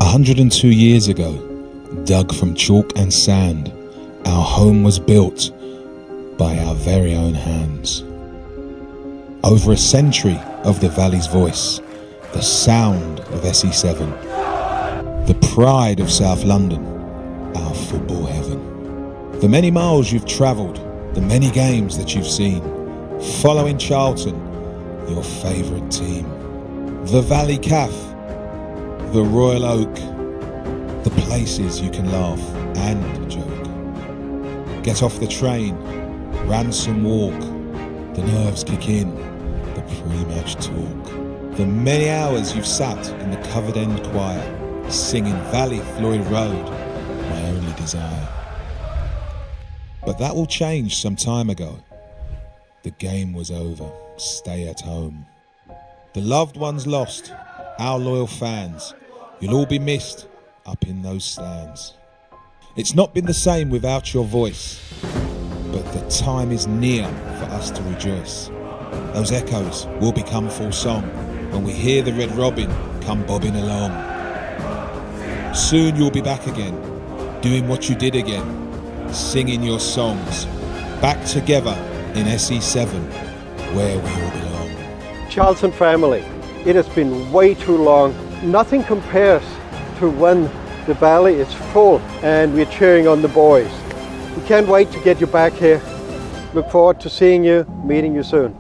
102 years ago, dug from chalk and sand, our home was built by our very own hands. Over a century of the Valley's voice, the sound of SE7, the pride of South London, our football heaven. The many miles you've travelled, the many games that you've seen, following Charlton, your favourite team. The Valley Cafe, the Royal Oak, the places you can laugh and joke. Get off the train, ransom walk, the nerves kick in, the pre-match talk. The many hours you've sat in the covered end choir, singing Valley Floyd Road, my only desire. But that all changed some time ago. The game was over, stay at home. The loved ones lost, our loyal fans, you'll all be missed up in those stands. It's not been the same without your voice, but the time is near for us to rejoice. Those echoes will become full song when we hear the Red Robin come bobbing along. Soon you'll be back again, doing what you did again, singing your songs, back together in SE7, where we all belong. Charlton family, it has been way too long. Nothing compares to when the Valley is full and we're cheering on the boys. We can't wait to get you back here. Look forward to seeing you, meeting you soon.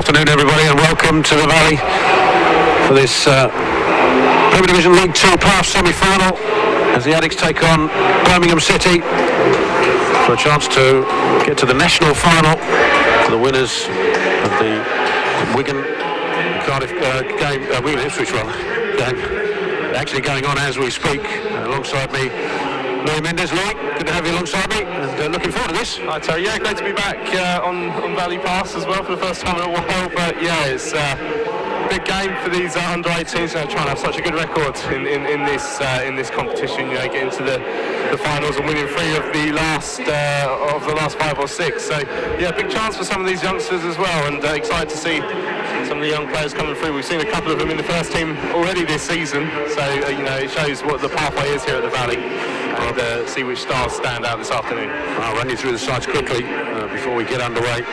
Good afternoon, everybody, and welcome to the Valley for this Premier Division League 2 playoff semi-final. as the Addicts take on Birmingham City for a chance to get to the national final for the winners of the Wigan Cardiff game, Wigan Ipswich game, actually going on as we speak. Alongside me, Louis Mendes. Louis, good to have you alongside me, and looking forward to this. Hi Terry, yeah, great to be back on Valley Pass as well for the first time in a while, but yeah, it's a big game for these under 18s, trying to have such a good record in this competition, getting to the finals and winning 3 of the last 5 or 6, so yeah, big chance for some of these youngsters as well, and excited to see some of the young players coming through. We've seen a couple of them in the first team already this season, so it shows what the pathway is here at the Valley, and see which stars stand out this afternoon. I'll run you through the sides quickly before we get underway.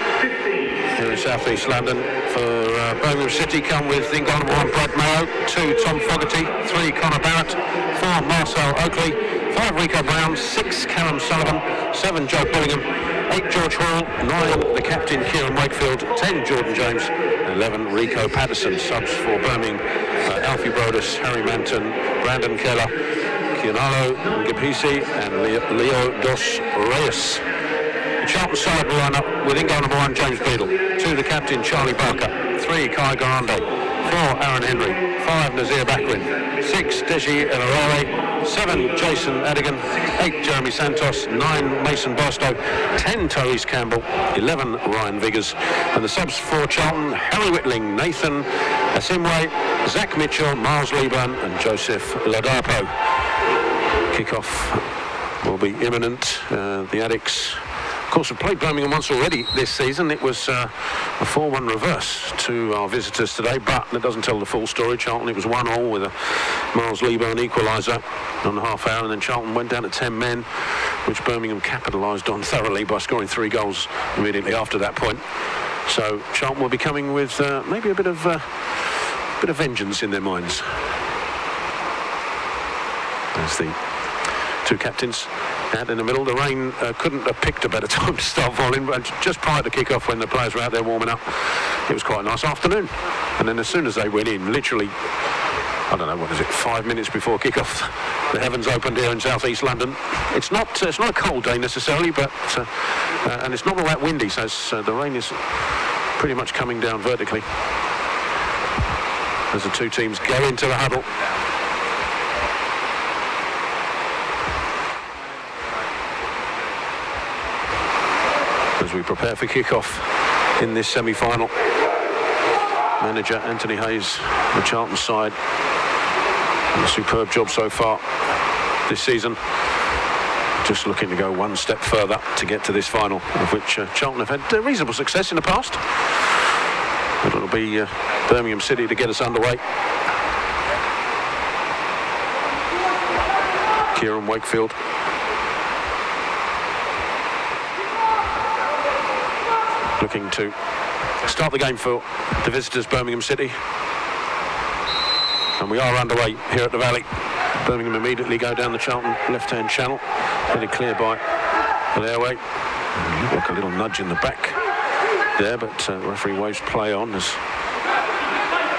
Here in South East London for Birmingham City come with Ingolmo and Brad Mayo, 2 Tom Fogarty, 3 Connor Barrett, 4 Marcel Oakley, 5 Rico Brown, 6 Callum Sullivan, 7 Joe Billingham, 8 George Hall, 9 the captain Kieran Wakefield, 10 Jordan James, 11 Rico Patterson. Subs for Birmingham, Alfie Brodus, Harry Manton, Brandon Keller, Kianalo Ngapisi and Leo Dos Reyes. The Charlton side will line up with Ingo number 1 James Beadle, 2 the captain Charlie Barker, 3 Kai Grande, 4 Aaron Henry, 5 Nazir Bakrin, 6 Deji Elarare, 7 Jason Adigan, 8 Jeremy Santos, 9 Mason Barstow, 10 Tyrese Campbell, 11 Ryan Viggers, and the subs for Charlton, Harry Whitling, Nathan Asimwe, Zach Mitchell, Miles Leeburn and Joseph Ladapo. Kick-off will be imminent. The Addicts, of course, have played Birmingham once already this season. It was a 4-1 reverse to our visitors today, but that doesn't tell the full story. Charlton, it was 1-1 with a Miles Leeburn equaliser on the half hour, and then Charlton went down to 10 men, which Birmingham capitalised on thoroughly by scoring 3 goals immediately after that point. So Charlton will be coming with maybe a bit of vengeance in their minds. There's the 2 captains out in the middle. The rain couldn't have picked a better time to start falling, but just prior to kick-off, when the players were out there warming up, it was quite a nice afternoon. And then as soon as they went in, literally, I don't know, 5 minutes before kick-off, the heavens opened here in South East London. It's not a cold day necessarily, but and it's not all that windy, so the rain is pretty much coming down vertically as the 2 teams go into the huddle. As we prepare for kick-off in this semi-final, manager Anthony Hayes, the Charlton side, a superb job so far this season, just looking to go one step further to get to this final, of which Charlton have had reasonable success in the past. But it'll be Birmingham City to get us underway. Kieran Wakefield looking to start the game for the visitors, Birmingham City. And we are underway here at the Valley. Birmingham immediately go down the Charlton left-hand channel, headed clear by the airway. Looked like a little nudge in the back there, but referee waves play on as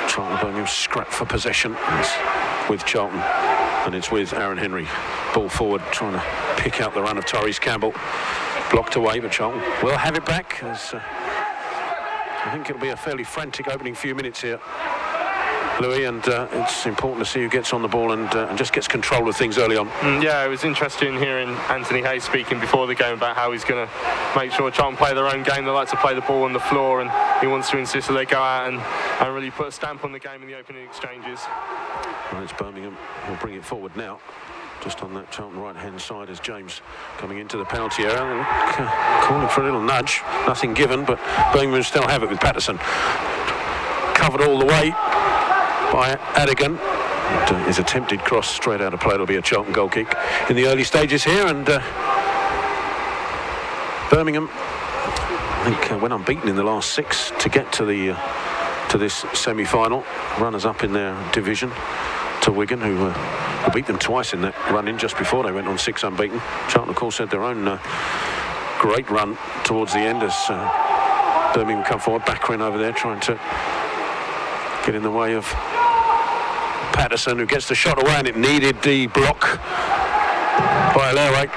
Charlton Birmingham scrap for possession. It's with Charlton, and it's with Aaron Henry. Ball forward, trying to pick out the run of Tyrese Campbell. Blocked away, but Charlton will have it back, as I think it'll be a fairly frantic opening few minutes here, Louis, and it's important to see who gets on the ball and just gets control of things early on. Yeah, it was interesting hearing Anthony Hayes speaking before the game about how he's going to make sure Charlton play their own game. They like to play the ball on the floor, and he wants to insist that they go out and really put a stamp on the game in the opening exchanges. Well, it's Birmingham who'll bring it forward now. Just on that Charlton right-hand side as James coming into the penalty area. Calling for a little nudge. Nothing given, but Birmingham still have it with Patterson. Covered all the way by Adigan. And, his attempted cross straight out of play. It'll be a Charlton goal kick in the early stages here. And Birmingham, I think, went unbeaten in the last 6 to get to this semi-final. Runners up in their division to Wigan, who beat them twice in that run-in just before they went on 6 unbeaten. Charlton, of course, had their own great run towards the end as Birmingham come forward. Bakrin over there trying to get in the way of Patterson, who gets the shot away, and it needed the block by Alairway.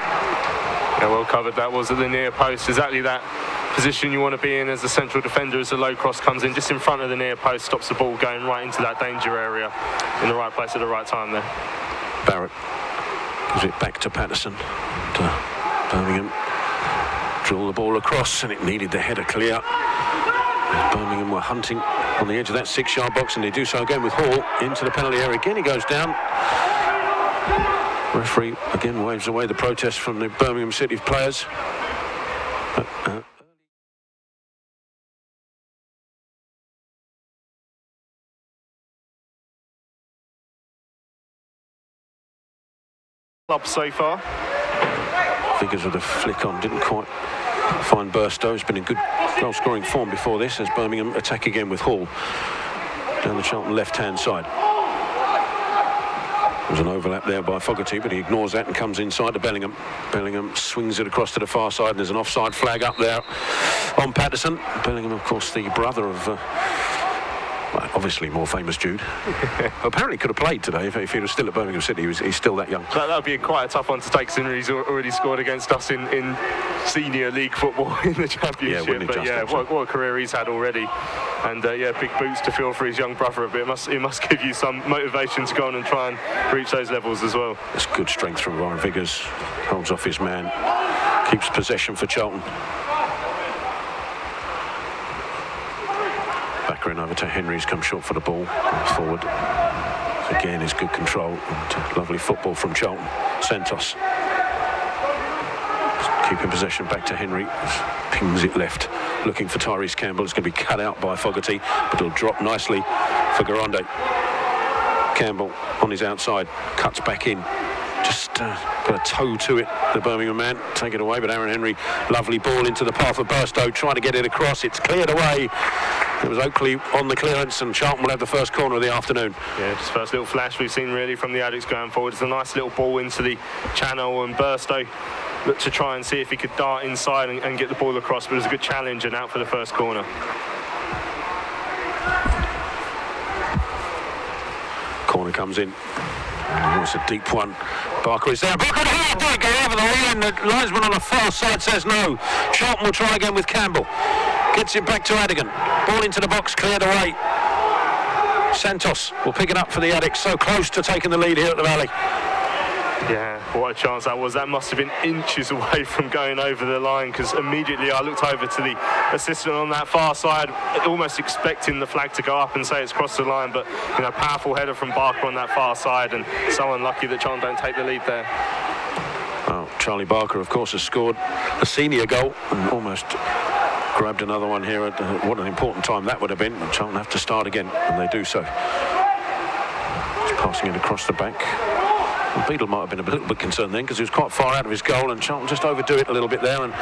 Yeah, well covered that was at the near post. Exactly that position you want to be in as a central defender as the low cross comes in just in front of the near post, stops the ball going right into that danger area in the right place at the right time there. Barrett gives it back to Patterson. Birmingham drill the ball across, and it needed the header clear. Birmingham were hunting on the edge of that 6-yard box, and they do so again with Hall into the penalty area. Again he goes down. Referee again waves away the protest from the Birmingham City players. Up so far. Figures with a flick on, didn't quite find Burstow. He's been in good goal-scoring form before this as Birmingham attack again with Hall down the Charlton left-hand side. There's an overlap there by Fogarty, but he ignores that and comes inside to Bellingham. Bellingham swings it across to the far side, and there's an offside flag up there on Patterson. Bellingham, of course, the brother of obviously more famous Jude. Apparently could have played today if he was still at Birmingham City. He's still that young. That would be quite a tough one to take, considering he's already scored against us in senior league football in the Championship. What a career he's had already. And big boots to fill for his young brother. But it must give you some motivation to go on and try and reach those levels as well. It's good strength from Ryan Viggers. Holds off his man. Keeps possession for Charlton. Backering over to Henry's come short for the ball. Forward. Again is good control. And lovely football from Charlton. Santos. Keeping possession back to Henry. Pings it left. Looking for Tyrese Campbell. It's going to be cut out by Fogarty, but it'll drop nicely for Garande. Campbell on his outside. Cuts back in. Just got a toe to it, the Birmingham man. Take it away, but Aaron Henry, lovely ball into the path of Burstow, trying to get it across. It's cleared away. It was Oakley on the clearance, and Charlton will have the first corner of the afternoon. Yeah, just first little flash we've seen really from the Addicts going forward. It's a nice little ball into the channel, and Burstow looked to try and see if he could dart inside and get the ball across, but it was a good challenge and out for the first corner. Corner comes in. Oh, it's a deep one. Barker is there. Barker, do it go over the line. The linesman on the far side says no. Charlton will try again with Campbell. Gets it back to Adigan. Ball into the box, cleared away. Santos will pick it up for the Addicts. So close to taking the lead here at the Valley. Yeah, what a chance that was. That must have been inches away from going over the line, because immediately I looked over to the assistant on that far side, almost expecting the flag to go up and say it's crossed the line, but powerful header from Barker on that far side, and so unlucky that Charlton don't take the lead there. Well, Charlie Barker, of course, has scored a senior goal and almost grabbed another one here. What an important time that would have been. Charlton have to start again, and they do so. Just passing it across the back. Beadle might have been a little bit concerned then, because he was quite far out of his goal, and Charlton just overdo it a little bit there, and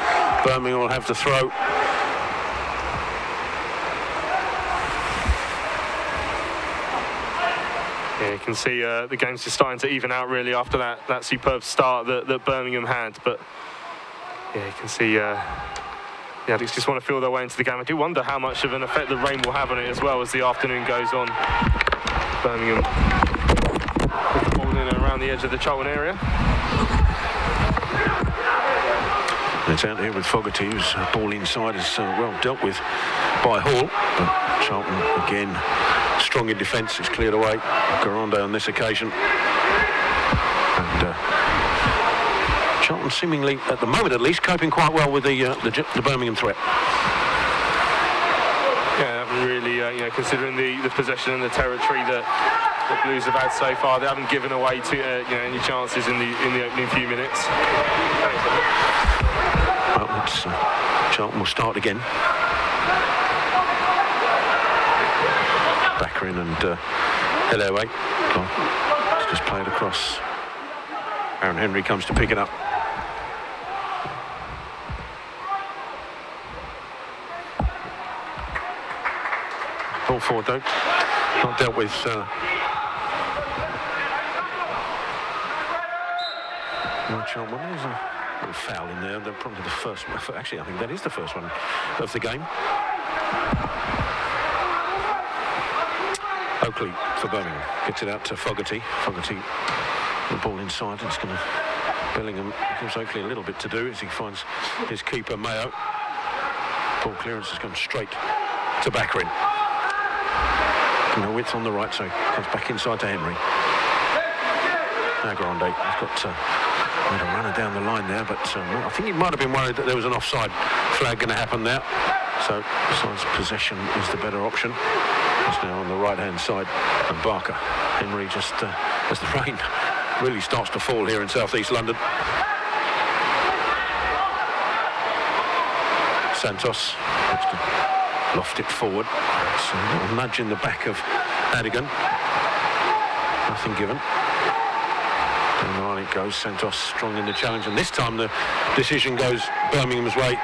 Birmingham will have the throw. Yeah, you can see the game's just starting to even out really after that superb start that Birmingham had, but yeah, you can see the Addicts just want to feel their way into the game. I do wonder how much of an effect the rain will have on it as well as the afternoon goes on. Birmingham with the ball in and around the edge of the Charlton area. It's out here with Fogarty, whose ball inside is well dealt with by Hall, but Charlton again strong in defence. It's cleared away. Garande on this occasion, and Charlton seemingly, at the moment at least, coping quite well with the Birmingham threat. Yeah, haven't really, considering the possession and the territory that the Blues have had so far, they haven't given away any chances in the opening few minutes. Well, Charlton will start again. Backering and Alairway. It's just played across. Aaron Henry comes to pick it up. Ball forward though. Not dealt with. Charlton. There's a little foul in there. They're probably the first. Actually, I think that is the first one of the game. Oakley for Birmingham gets it out to Fogarty. Fogarty, the ball inside. It's going to Bellingham gives Oakley a little bit to do as he finds his keeper, Mayo. Ball clearance has gone straight to Baccarin. No width on the right, so comes back inside to Henry. Now Grande has got made a runner down the line there, but I think he might have been worried that there was an offside flag going to happen there. So besides possession is the better option. It's now on the right-hand side, and Barker. Henry just as the rain really starts to fall here in south-east London. Santos looks to loft it forward. It's a little nudge in the back of Adigan. Nothing given. Down the line it goes. Santos strong in the challenge, and this time the decision goes Birmingham's way.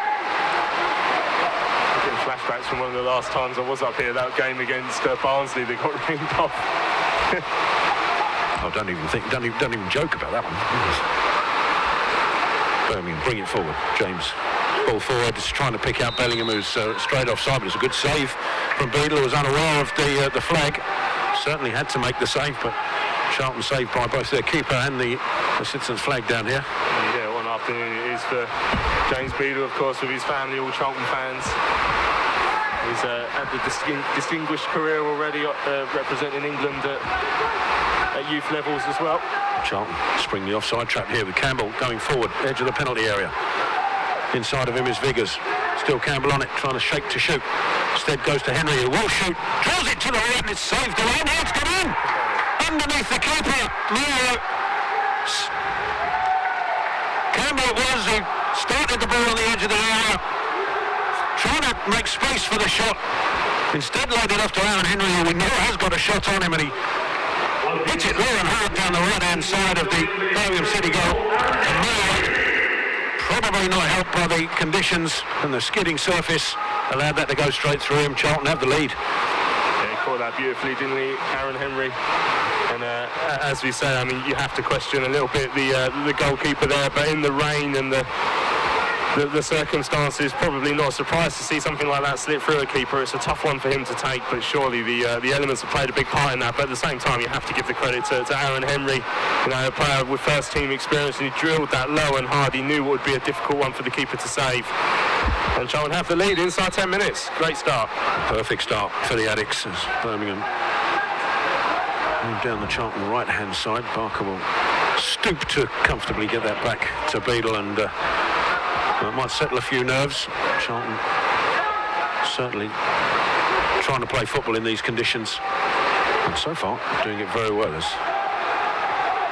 Getting flashbacks from one of the last times I was up here, that game against Barnsley that got ringed off. Oh, don't even joke about that one. Birmingham bring it forward. James, ball forward, is trying to pick out Bellingham, who's straight offside, but it's a good save from Beadle, who was unaware of the flag. Certainly had to make the save, but Charlton saved by both their keeper and the citizens' flag down here. Yeah, one afternoon it is for James Beadle, of course, with his family, all Charlton fans. He's had a distinguished career already representing England at youth levels as well. Charlton spring the offside trap here with Campbell going forward, edge of the penalty area. Inside of him is Viggers. Still Campbell on it, trying to shake to shoot. Instead goes to Henry, who will shoot. Draws it to the right and it's saved away. Now it's gone in! Underneath the keeper, Mayo. Campbell it was who started the ball on the edge of the area, trying to make space for the shot. Instead laid it off to Aaron Henry, who we know has got a shot on him, and he hits it low and hard down the right-hand side of the Birmingham City goal. And Mayo, probably not helped by the conditions and the skidding surface, allowed that to go straight through him. Charlton have the lead. Yeah, he caught that beautifully, didn't he, Aaron Henry? And as we say, I mean, you have to question a little bit the goalkeeper there, but in the rain and the circumstances, probably not surprised to see something like that slip through a keeper. It's a tough one for him to take, but surely the elements have played a big part in that. But at the same time, you have to give the credit to Aaron Henry, you know, a player with first team experience, and he drilled that low and hard. He knew it would be a difficult one for the keeper to save. And Charlton have the lead inside 10 minutes. Great start. Perfect start for the Addicts as Birmingham move down the Charlton right-hand side. Barker will stoop to comfortably get that back to Beadle, and that might settle a few nerves. Charlton certainly trying to play football in these conditions, and so far doing it very well as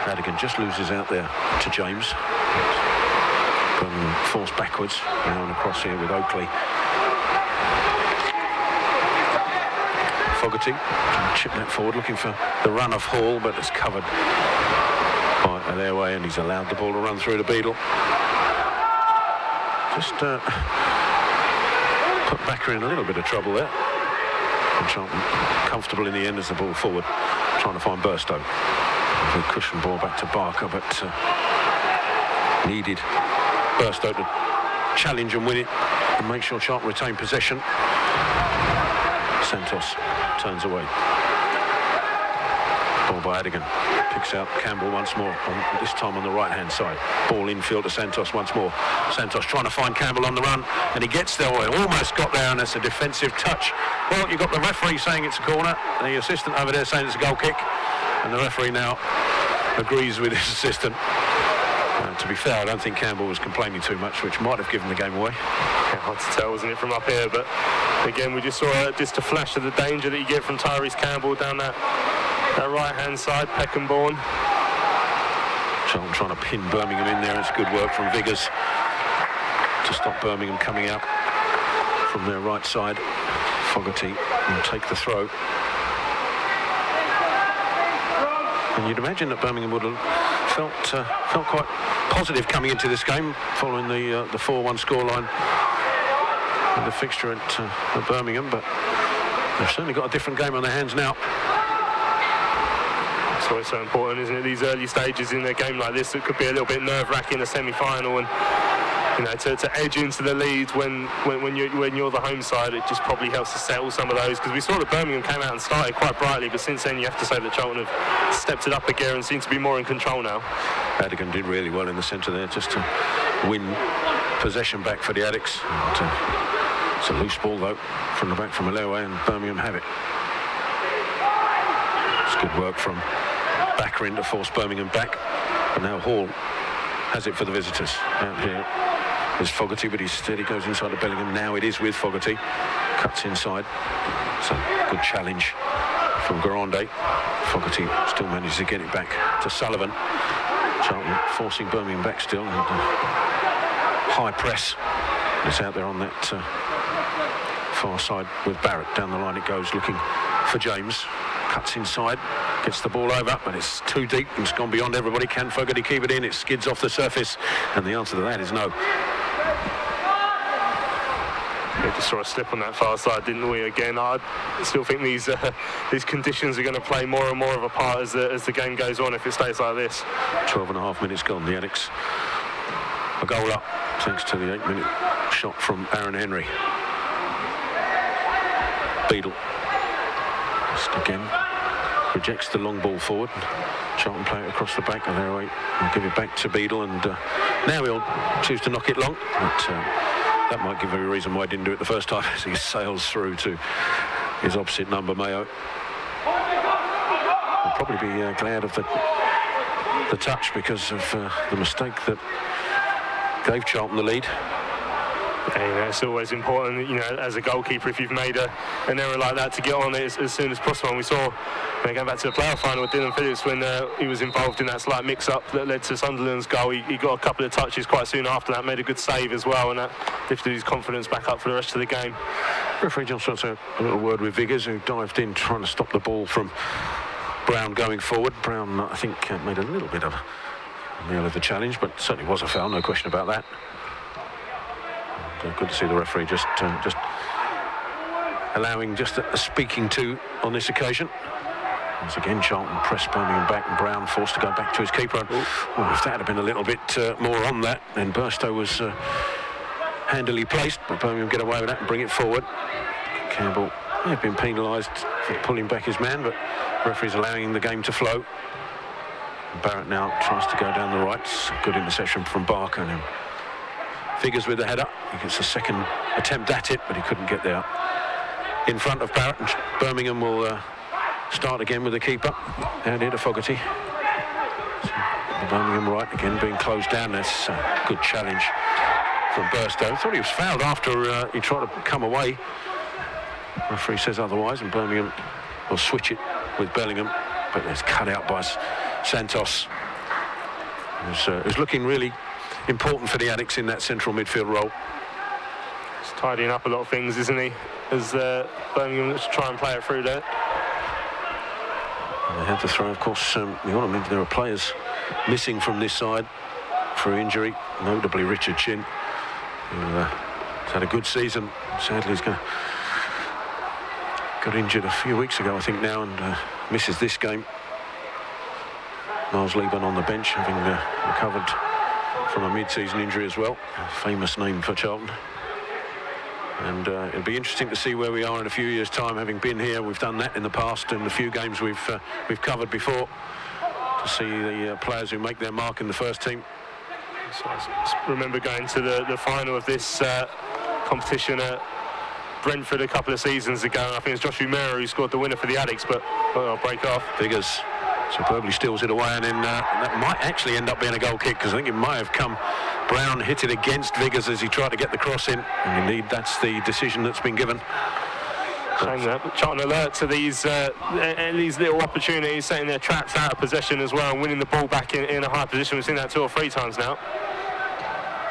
Adigan just loses out there to James. Birmingham forced backwards, now and across here with Oakley. Fogarty trying to chip that forward, looking for the run of Hall, but it's covered by Alairway, and he's allowed the ball to run through to Beadle. Just put Backer in a little bit of trouble there. And Charlton comfortable in the end as the ball forward, trying to find Burstow. The cushion ball back to Barker, but needed Burstow to challenge and win it and make sure Charlton retain possession. Santos turns away. Ball by Adigan. Picks out Campbell once more, this time on the right-hand side. Ball infield to Santos once more. Santos trying to find Campbell on the run, and he gets there, or almost got there, and it's a defensive touch. Well, you've got the referee saying it's a corner, the assistant over there saying it's a goal kick, and the referee now agrees with his assistant. To be fair, I don't think Campbell was complaining too much, which might have given the game away. Yeah, hard to tell, wasn't it, from up here? But again, we just saw just a flash of the danger that you get from Tyrese Campbell down that right-hand side, Peckenbourne. Charlton trying to pin Birmingham in there. It's good work from Viggers to stop Birmingham coming out from their right side. Fogarty will take the throw. And you'd imagine that Birmingham would have felt quite positive coming into this game following the 4-1 scoreline with the fixture at Birmingham, but they've certainly got a different game on their hands now. That's why it's so important, isn't it? These early stages in a game like this, it could be a little bit nerve-wracking in the semi-final, and you know, to edge into the lead when you're the home side, it just probably helps to settle some of those, because we saw that Birmingham came out and started quite brightly, but since then you have to say that Charlton have stepped it up a gear and seem to be more in control now. Adigan did really well in the centre there just to win possession back for the Addicts. It's a loose ball though from the back from Alewe, and Birmingham have it. It's good work from Baccarin to force Birmingham back, and now Hall has it for the visitors. Out here is Fogarty, but he's steady, goes inside to Bellingham. Now it is with Fogarty, cuts inside. It's a good challenge from Grande. Fogarty still manages to get it back to Sullivan. Charlton forcing Birmingham back still, and high press. It's out there on that far side with Barrett. Down the line it goes, looking for James. Cuts inside, gets the ball over, but it's too deep and it's gone beyond everybody. Can Fogarty keep it in? It skids off the surface, and the answer to that is no. We just saw a slip on that far side, didn't we? Again, I still think these conditions are going to play more and more of a part as the game goes on if it stays like this. 12.5 minutes gone. The Addicts a goal up thanks to the 8-minute shot from Aaron Henry. Beadle just again rejects the long ball forward. Charlton play it across the back. Alewe will give it back to Beadle, and now he'll choose to knock it long. But that might give every reason why he didn't do it the first time, as he sails through to his opposite number, Mayo. He'll probably be glad of the touch because of the mistake that gave Charlton the lead. Yeah, it's always important, as a goalkeeper, if you've made an error like that, to get on it as soon as possible. And we saw, going back to the playoff final with Dylan Phillips, when he was involved in that slight mix-up that led to Sunderland's goal, he got a couple of touches quite soon after that, made a good save as well, and that lifted his confidence back up for the rest of the game. Referee Johnson wants a little word with Viggers, who dived in trying to stop the ball from Brown going forward. Brown, I think, made a little bit of a meal of the challenge, but certainly was a foul, no question about that. Good to see the referee just allowing just a speaking to on this occasion. Once again, Charlton pressed Birmingham back, and Brown forced to go back to his keeper. And, if that had been a little bit more on that, then Burstow was handily placed, but Birmingham get away with that and bring it forward. Campbell may have been penalised for pulling back his man, but the referee's allowing the game to flow. Barrett now tries to go down the right. Good interception from Barker. And Figures with the header. He gets a second attempt at it, but he couldn't get there. In front of Barrett, and Birmingham will start again with the keeper. Down here to Fogarty. So the Birmingham right again being closed down. That's a good challenge from Burstow. I thought he was fouled after he tried to come away. Referee says otherwise, and Birmingham will switch it with Bellingham, but it's cut out by Santos. It was looking really important for the Addicts in that central midfield role. He's tidying up a lot of things, isn't he? As Birmingham looks to try and play it through there. And they had to throw, of course. There are players missing from this side for injury, notably Richard Chin, who has had a good season. Sadly, he's got injured a few weeks ago, I think now, and misses this game. Miles Lieben on the bench, having recovered from a mid-season injury as well. A famous name for Charlton. And it'll be interesting to see where we are in a few years' time, having been here. We've done that in the past in the few games we've covered before, to see the players who make their mark in the first team. So I remember going to the final of this competition at Brentford a couple of seasons ago, and I think it was Josh Umera who scored the winner for the Addicts, but I'll break off. Figures superbly steals it away, and then that might actually end up being a goal kick, because I think it might have come. Brown hit it against Viggers as he tried to get the cross in, and indeed that's the decision that's been given. Shame that. Charlton alert to these little opportunities, setting their traps out of possession as well, and winning the ball back in a high position. We've seen that 2 or 3 times now.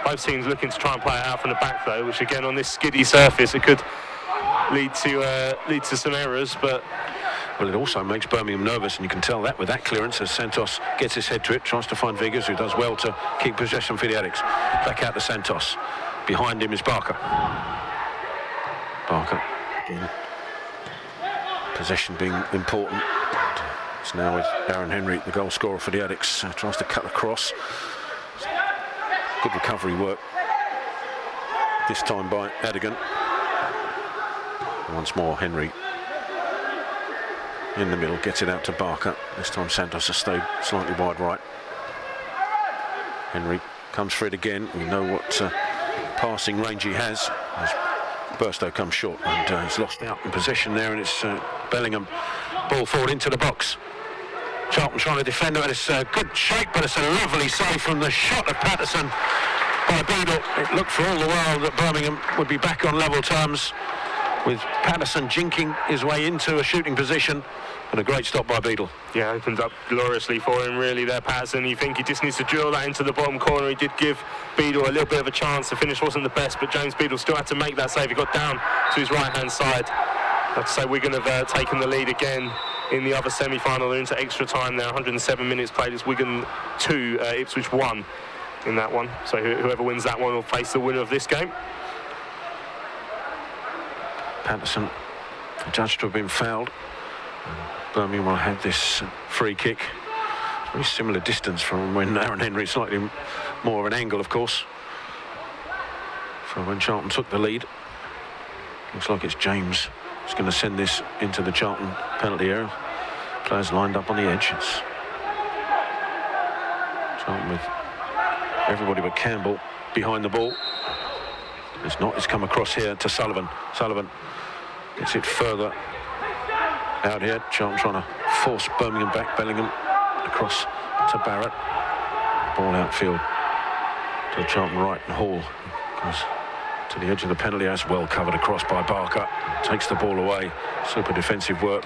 Both teams looking to try and play it out from the back though, which again on this skiddy surface it could lead to some errors, but. Well, it also makes Birmingham nervous, and you can tell that with that clearance as Santos gets his head to it, tries to find Viggers, who does well to keep possession for the Addicts. Back out to Santos. Behind him is Barker. Barker, again, possession being important. It's now with Aaron Henry, the goal scorer for the Addicts. Tries to cut across. Good recovery work. This time by Adigan. Once more, Henry in the middle, gets it out to Barker. This time Santos has stayed slightly wide right. Henry comes for it again. We know what passing range he has. As Burstow comes short and he's lost out in possession there, and it's Bellingham ball forward into the box. Charlton trying to defend it. It's a good shape, but it's a lovely save from the shot of Patterson by Beadle. It looked for all the while that Birmingham would be back on level terms, with Patterson jinking his way into a shooting position, and a great stop by Beadle. Yeah, opened up gloriously for him really there, Patterson. You think he just needs to drill that into the bottom corner. He did give Beadle a little bit of a chance. The finish wasn't the best, but James Beadle still had to make that save. He got down to his right-hand side. I have to say, Wigan have taken the lead again in the other semi-final. They're into extra time now, 107 minutes played. It's Wigan 2, Ipswich 1 in that one. So whoever wins that one will face the winner of this game. Patterson judged to have been fouled. Birmingham will have this free kick. Very similar distance from when Aaron Henry, slightly more of an angle, of course, from when Charlton took the lead. Looks like it's James who's going to send this into the Charlton penalty area. Players lined up on the edge. It's Charlton with everybody but Campbell behind the ball. It's not. It's come across here to Sullivan. Sullivan gets it further out here. Charlton trying to force Birmingham back. Bellingham across to Barrett. Ball outfield to Charlton right, and Hall goes to the edge of the penalty area. Well covered across by Barker. Takes the ball away. Super defensive work.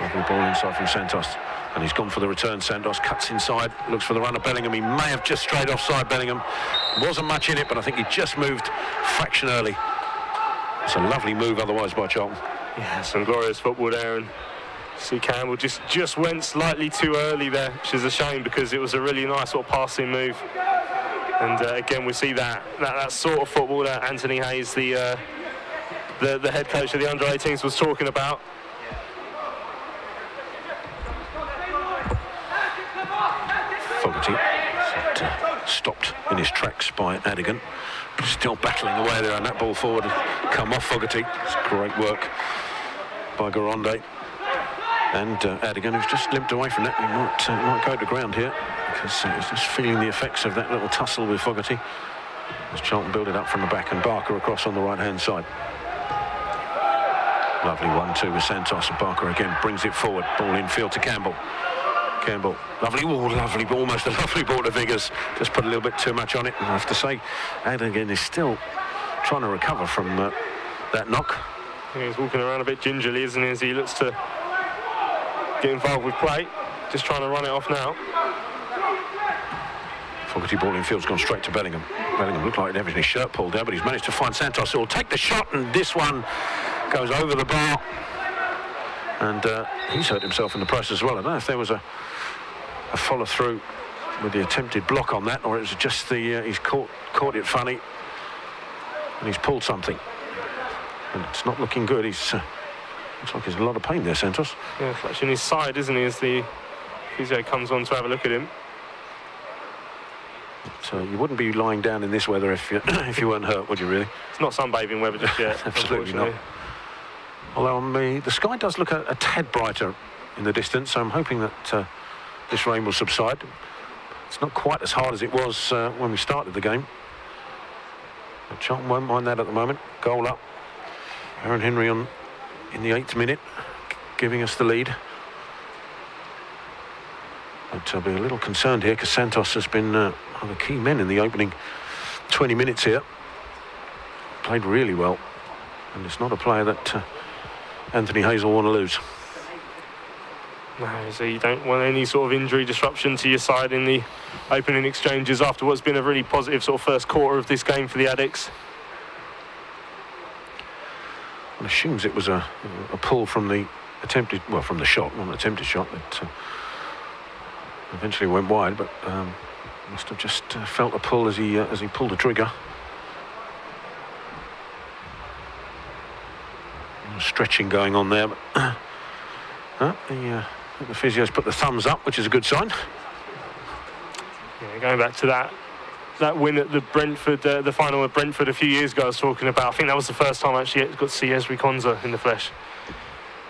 Lovely ball inside from Santos. And he's gone for the return. Santos cuts inside, looks for the run of Bellingham. He may have just strayed offside, Bellingham. Wasn't much in it, but I think he just moved fraction early. It's a lovely move otherwise by Charlton. Yeah, some glorious football there, and see Campbell just went slightly too early there, which is a shame because it was a really nice sort of passing move. And again, we see that sort of football that Anthony Hayes, the head coach of the under-18s, was talking about. Fogarty stopped in his tracks by Adigan. Still battling away there, and that ball forward has come off Fogarty. It's great work by Garonde. And Adigan, who's just limped away from that, he might go to ground here, because he's just feeling the effects of that little tussle with Fogarty as Charlton build it up from the back, and Barker across on the right-hand side. Lovely 1-2 with Santos, and Barker again brings it forward. Ball infield to Campbell. Campbell, lovely, lovely ball, almost a lovely ball to Viggers. Just put a little bit too much on it, and I have to say, Adigan is still trying to recover from that knock. Yeah, he's walking around a bit gingerly, isn't he, as he looks to get involved with play. Just trying to run it off now. Fogarty ball in field's gone straight to Bellingham. Bellingham looked like he'd having his shirt pulled down, but he's managed to find Santos, who will take the shot, and this one goes over the bar. And he's hurt himself in the process as well. I don't know if there was a follow-through with the attempted block on that, or it was just he's caught it funny, and he's pulled something. And it's not looking good. Looks like there's a lot of pain there, Santos. Yeah, clutching his side, isn't he, as the physio comes on to have a look at him. So you wouldn't be lying down in this weather if you weren't hurt, would you, really? It's not sunbathing weather just yet. Absolutely not. Although on the sky does look a tad brighter in the distance, so I'm hoping that this rain will subside. It's not quite as hard as it was when we started the game. But Charlton won't mind that at the moment. Goal up. Aaron Henry in the 8th minute, giving us the lead. But I'll be a little concerned here, because Santos has been one of the key men in the opening 20 minutes here. Played really well, and it's not a player that Anthony Hayes will want to lose. No, so you don't want any sort of injury disruption to your side in the opening exchanges after what's been a really positive sort of first quarter of this game for the Addicts. One assumes it was a pull from the from the shot, not an attempted shot, that eventually went wide, but must have just felt a pull as he pulled the trigger. Stretching going on there, but the physio's put the thumbs up, which is a good sign. Yeah, going back to that win at the Brentford, the final at Brentford a few years ago, I was talking about. I think that was the first time I actually got to see Ezri Konsa in the flesh.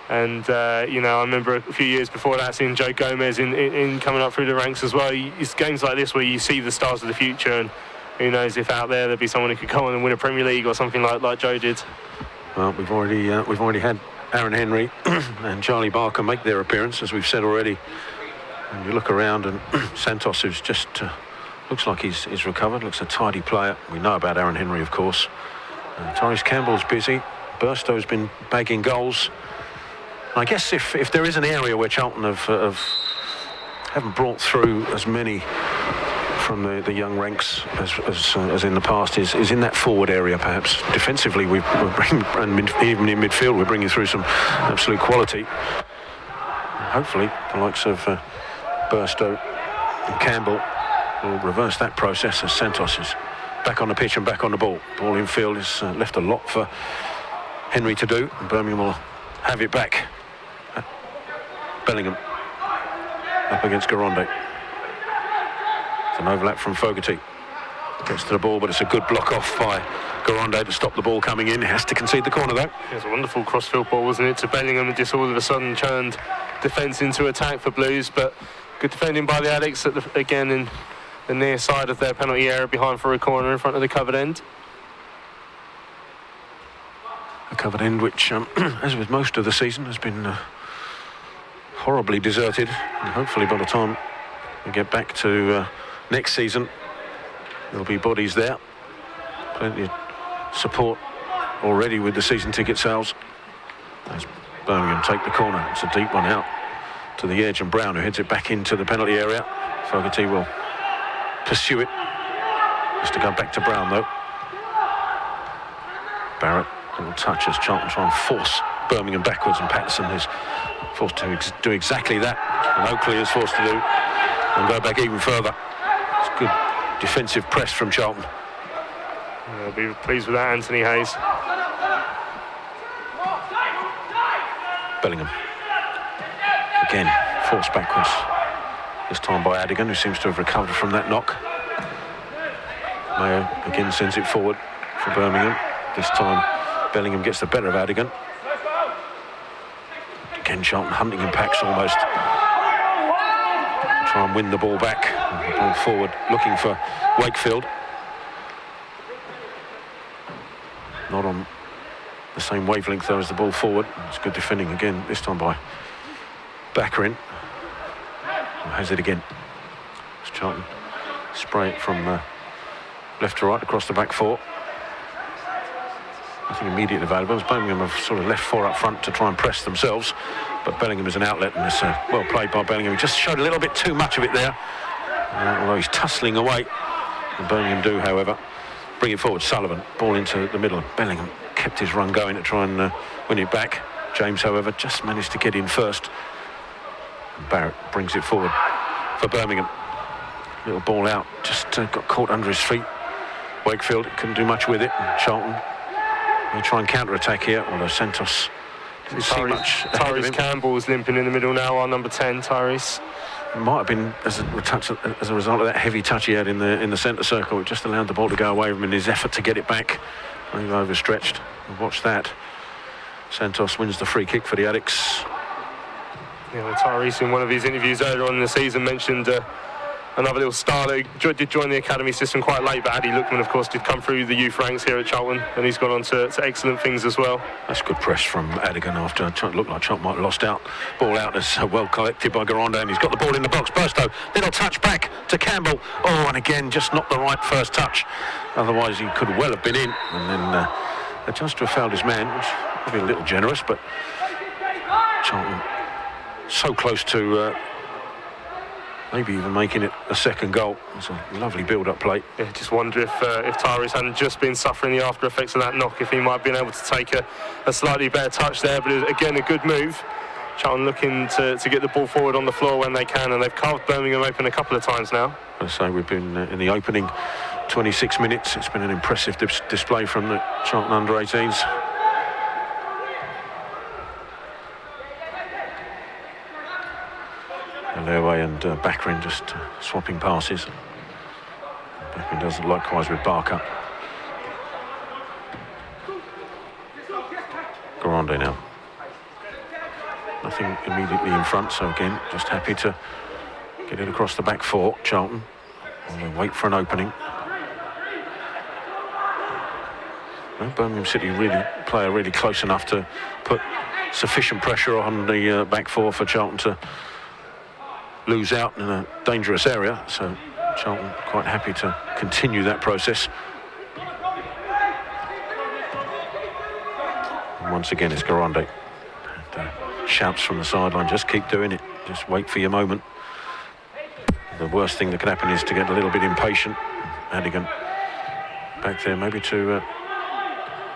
And you know, I remember a few years before that seeing Joe Gomez in coming up through the ranks as well. It's games like this where you see the stars of the future, and who knows if out there'll be someone who could go on and win a Premier League or something like Joe did. Well, we've already had Aaron Henry and Charlie Barker make their appearance, as we've said already. And you look around, and Santos, who's just looks like he's recovered, looks a tidy player. We know about Aaron Henry, of course. Tyrese Campbell's busy. Burstow's been bagging goals. I guess if there is an area where Charlton haven't brought through as many from the young ranks as in the past, is in that forward area, perhaps. Defensively, we're bringing, and even in midfield, we're bringing through some absolute quality. And hopefully, the likes of Burstow and Campbell will reverse that process as Santos is back on the pitch and back on the ball. Ball in field is left a lot for Henry to do, and Birmingham will have it back. Bellingham up against Garonde. It's an overlap from Fogarty. Gets to the ball, but it's a good block off by Garonde to stop the ball coming in. He has to concede the corner, though. It was a wonderful crossfield ball, wasn't it, to Bellingham, and just all of a sudden turned defence into attack for Blues, but good defending by the Addicts again in the near side of their penalty area behind for a corner in front of the covered end. A covered end which, as with most of the season, has been horribly deserted, and hopefully by the time we get back to next season there'll be bodies there. Plenty of support already with the season ticket sales. As Birmingham take the corner, it's a deep one out to the edge, and Brown, who heads it back into the penalty area. Fogarty will pursue it, just to go back to Brown though. Barrett, a little touch as Charlton try and force Birmingham backwards, and Patterson is forced to do exactly that, and Oakley is forced to do and go back even further. It's good defensive press from Charlton. I'll be pleased with that, Anthony Hayes. Bellingham again forced backwards, this time by Adigan, who seems to have recovered from that knock. Mayo again sends it forward for Birmingham. This time Bellingham gets the better of Adigan. Again, Charlton hunting in packs almost to try and win the ball back. And the ball forward, looking for Wakefield. Not on the same wavelength though as the ball forward. It's good defending again, this time by Baccarin. Has it again. It's Charlton spray it from left to right across the back four. Nothing immediately available, as Birmingham have sort of left four up front to try and press themselves, but Bellingham is an outlet, and it's well played by Bellingham. He just showed a little bit too much of it there, although he's tussling away. And Birmingham do, however, bring it forward. Sullivan, ball into the middle. Bellingham kept his run going to try and win it back. James, however, just managed to get in first. And Barrett brings it forward for Birmingham. Little ball out, just got caught under his feet. Wakefield couldn't do much with it, and Charlton will try and counter-attack here, although Santos didn't see much. Tyrese Campbell is limping in the middle now, our number 10, Tyrese. It might have been as a result of that heavy touch he had in the centre circle. It just allowed the ball to go away from him in his effort to get it back. He overstretched. Watch that. Santos wins the free kick for the Addicts. Yeah, Tyrese in one of his interviews earlier on in the season mentioned another little star that did join the academy system quite late, but Addy Lookman, of course, did come through the youth ranks here at Charlton, and he's gone on to excellent things as well. That's good press from Adigan after it looked like Charlton might have lost out. Ball out is well collected by Garonde, and he's got the ball in the box. Burstow, little touch back to Campbell. Oh, and again, just not the right first touch. Otherwise, he could well have been in. And then just to have fouled his man, which would be a little generous, but Charlton so close to maybe even making it a second goal. It's a lovely build-up play. Yeah, just wonder if Tyrese hadn't just been suffering the after effects of that knock, if he might have been able to take a slightly better touch there. But again, a good move. Charlton looking to get the ball forward on the floor when they can, and they've carved Birmingham open a couple of times now. I'd say we've been in the opening 26 minutes. It's been an impressive display from the Charlton under-18s. Leaway and Baccarin just swapping passes. Baccarin does likewise with Barker. Garonde now. immediately in front. So again, just happy to get it across the back four, Charlton. And they wait for an opening. Well, Birmingham City play really close enough to put sufficient pressure on the back four for Charlton to lose out in a dangerous area. So Charlton quite happy to continue that process. And once again, it's Garande. Shouts from the sideline, just keep doing it. Just wait for your moment. The worst thing that can happen is to get a little bit impatient. Adigan back there, maybe to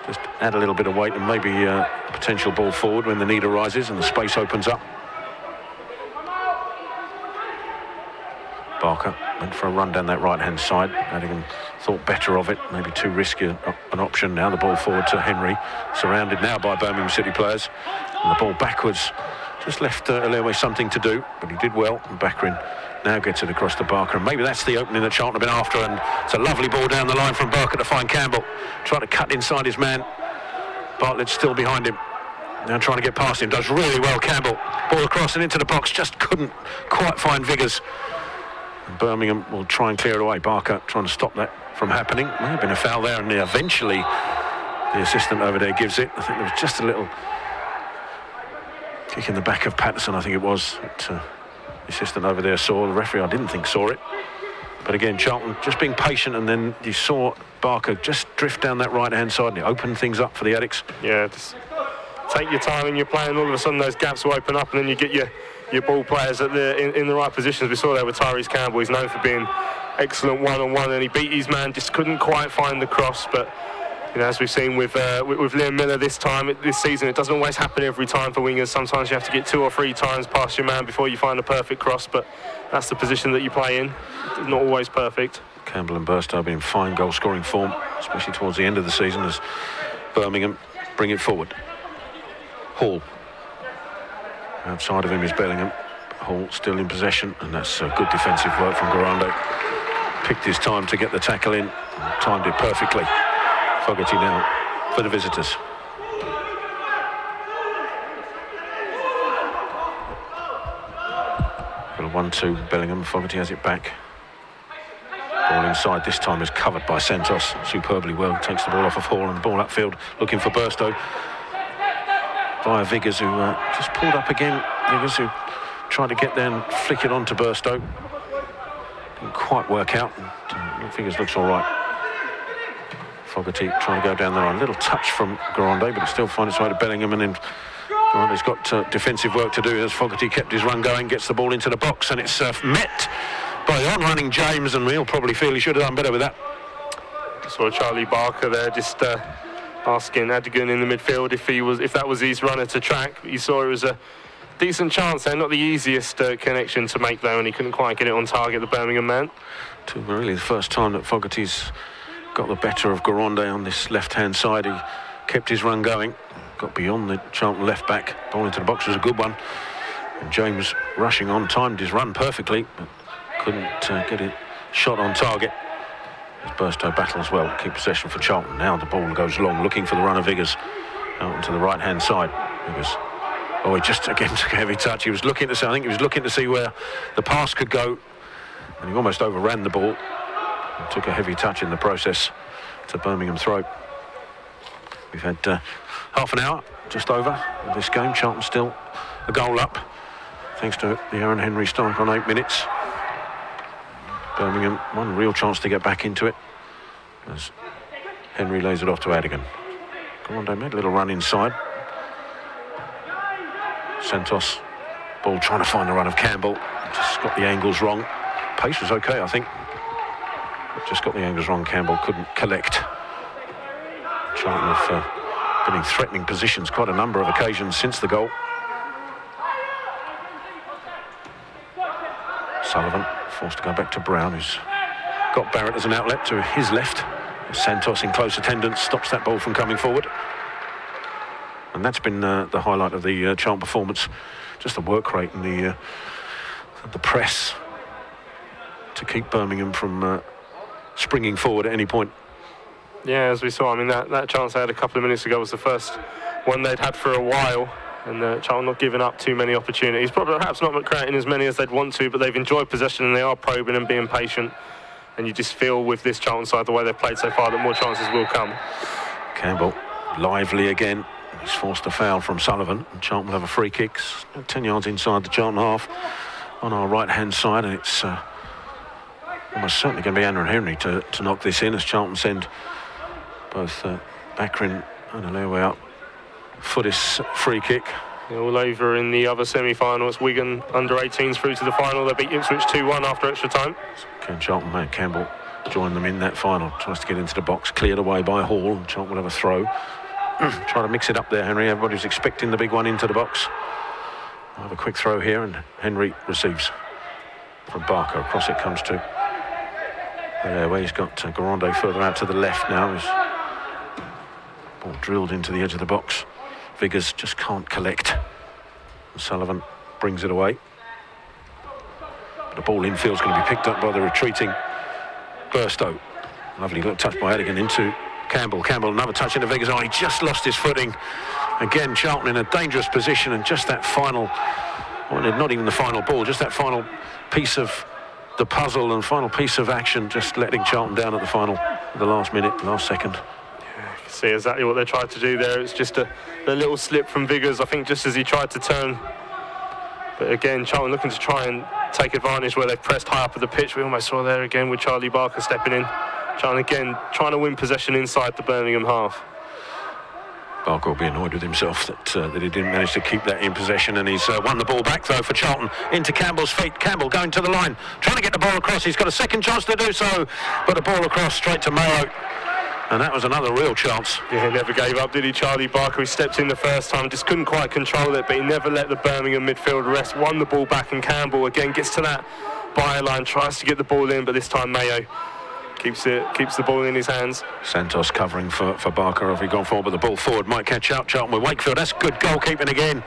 just add a little bit of weight and maybe a potential ball forward when the need arises and the space opens up. Barker went for a run down that right-hand side. Adigan thought better of it, maybe too risky an option. Now the ball forward to Henry, surrounded now by Birmingham City players. And the ball backwards, just left Alewe something to do, but he did well. And Bakrin now gets it across to Barker, and maybe that's the opening that Charlton have been after, and it's a lovely ball down the line from Barker to find Campbell. Trying to cut inside his man. Bartlett's still behind him. Now trying to get past him, does really well, Campbell. Ball across and into the box, just couldn't quite find Viggers. And Birmingham will try and clear it away. Barker trying to stop that from happening. May have been a foul there, and eventually the assistant over there gives it. I think there was just a little kick in the back of Patterson, I think it was. The assistant over there saw. The referee, I didn't think, saw it. But again, Charlton just being patient, and then you saw Barker just drift down that right-hand side and it opened things up for the Addicts. Yeah, just take your time and you're playing, all of a sudden those gaps will open up and then you get your ball players at in the right positions. We saw that with Tyrese Campbell. He's known for being excellent one-on-one, and he beat his man, just couldn't quite find the cross. But you know, as we've seen with Liam Miller this season, it doesn't always happen every time for wingers. Sometimes you have to get 2 or 3 times past your man before you find a perfect cross, but that's the position that you play in. It's not always perfect. Campbell and Burstow have been in fine goal-scoring form, especially towards the end of the season as Birmingham bring it forward. Hall. Outside of him is Bellingham. Hall still in possession, and that's good defensive work from Garande. Picked his time to get the tackle in, timed it perfectly. Fogarty now for the visitors. Got a 1-2 Bellingham. Fogarty has it back. Ball inside, this time is covered by Santos superbly well. Takes the ball off of Hall and the ball upfield looking for Burstow via Viggers, who just pulled up again. Viggers, who tried to get there and flick it on to Burstow. Didn't quite work out. Viggers looks all right. Fogarty trying to go down the line. A little touch from Garande, but it still finds its way to Bellingham, and then Garande's got defensive work to do as Fogarty kept his run going, gets the ball into the box, and it's met by the on-running James, and he'll probably feel he should have done better with that. Saw Charlie Barker there just asking Adigan in the midfield if that was his runner to track. You saw it was a decent chance there, not the easiest connection to make though, and he couldn't quite get it on target, the Birmingham man. Really the first time that Fogarty's got the better of Garande on this left-hand side. He kept his run going, got beyond the Charlton left back. Ball into the box was a good one, and James rushing on, timed his run perfectly, but couldn't get it shot on target. As Burstow battles well to keep possession for Charlton. Now the ball goes long, looking for the run of Viggers out onto the right-hand side. Viggers, he just again took a heavy touch. He was looking to see, I think he was looking to see where the pass could go, and he almost overran the ball and took a heavy touch in the process to Birmingham throat. We've had half an hour just over of this game. Charlton still a goal up, thanks to the Aaron Henry strike on 8 minutes. Birmingham, one real chance to get back into it as Henry lays it off to Adigan. Garande made a little run inside. Santos, ball trying to find the run of Campbell. Just got the angles wrong. Pace was okay, I think. But just got the angles wrong. Campbell couldn't collect. Charlton have been in threatening positions quite a number of occasions since the goal. Sullivan forced to go back to Brown, who's got Barrett as an outlet to his left. Santos in close attendance stops that ball from coming forward. And that's been the highlight of the Charlton performance. Just the work rate and the press to keep Birmingham from springing forward at any point. Yeah, as we saw, I mean, that chance I had a couple of minutes ago was the first one they'd had for a while. And Charlton not giving up too many opportunities, perhaps not creating as many as they'd want to, but they've enjoyed possession and they are probing and being patient. And you just feel with this Charlton side, the way they've played so far, that more chances will come. Campbell, lively again. He's forced a foul from Sullivan, and Charlton will have a free kick 10 yards inside the Charlton half on our right-hand side, and it's almost certainly going to be Aaron Henry to knock this in as Charlton send both Bakrin and Alewe out for this free kick. All over in the other semi-final. It's Wigan under-18s through to the final. They beat Ipswich 2-1 after extra time. Can Charlton man Campbell join them in that final? Tries to get into the box, cleared away by Hall, and Charlton will have a throw. Try to mix it up there, Henry. Everybody's expecting the big one into the box. We'll have a quick throw here, and Henry receives from Barker. Across it comes to where he's got Grande further out to the left now. His ball drilled into the edge of the box. Viggers just can't collect. Sullivan brings it away. But the ball infield's going to be picked up by the retreating Burstow. Lovely little touch by Adigan into Campbell. Campbell, another touch into Viggers. Oh, he just lost his footing. Again, Charlton in a dangerous position, and just that final, well, not even the final ball, just that final piece of the puzzle and final piece of action, just letting Charlton down at the last minute, last second. See exactly what they tried to do there. It's just a little slip from Viggers, I think, just as he tried to turn. But again, Charlton looking to try and take advantage where they've pressed high up at the pitch. We almost saw there again with Charlie Barker stepping in. Charlton again trying to win possession inside the Birmingham half. Barker will be annoyed with himself that he didn't manage to keep that in possession, and he's won the ball back though for Charlton into Campbell's feet. Campbell going to the line, trying to get the ball across. He's got a second chance to do so, but the ball across straight to Mayo. And that was another real chance. Yeah, he never gave up, did he, Charlie Barker? He stepped in the first time, just couldn't quite control it, but he never let the Birmingham midfield rest. Won the ball back, and Campbell again gets to that byline, tries to get the ball in, but this time Mayo keeps the ball in his hands. Santos covering for Barker. If he gone forward, but the ball forward might catch out Charlton with Wakefield. That's good goalkeeping again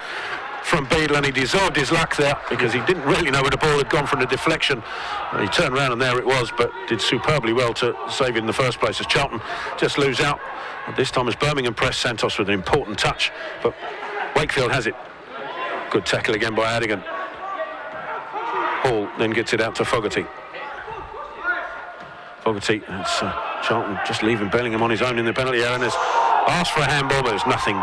from Beadle, and he deserved his luck there because he didn't really know where the ball had gone from the deflection. And he turned around and there it was, but did superbly well to save it in the first place as Charlton just lose out. And this time as Birmingham press Santos with an important touch, but Wakefield has it. Good tackle again by Adigan. Hall then gets it out to Fogarty. Fogarty, it's Charlton just leaving Bellingham on his own in the penalty area, and has asked for a handball, but there's nothing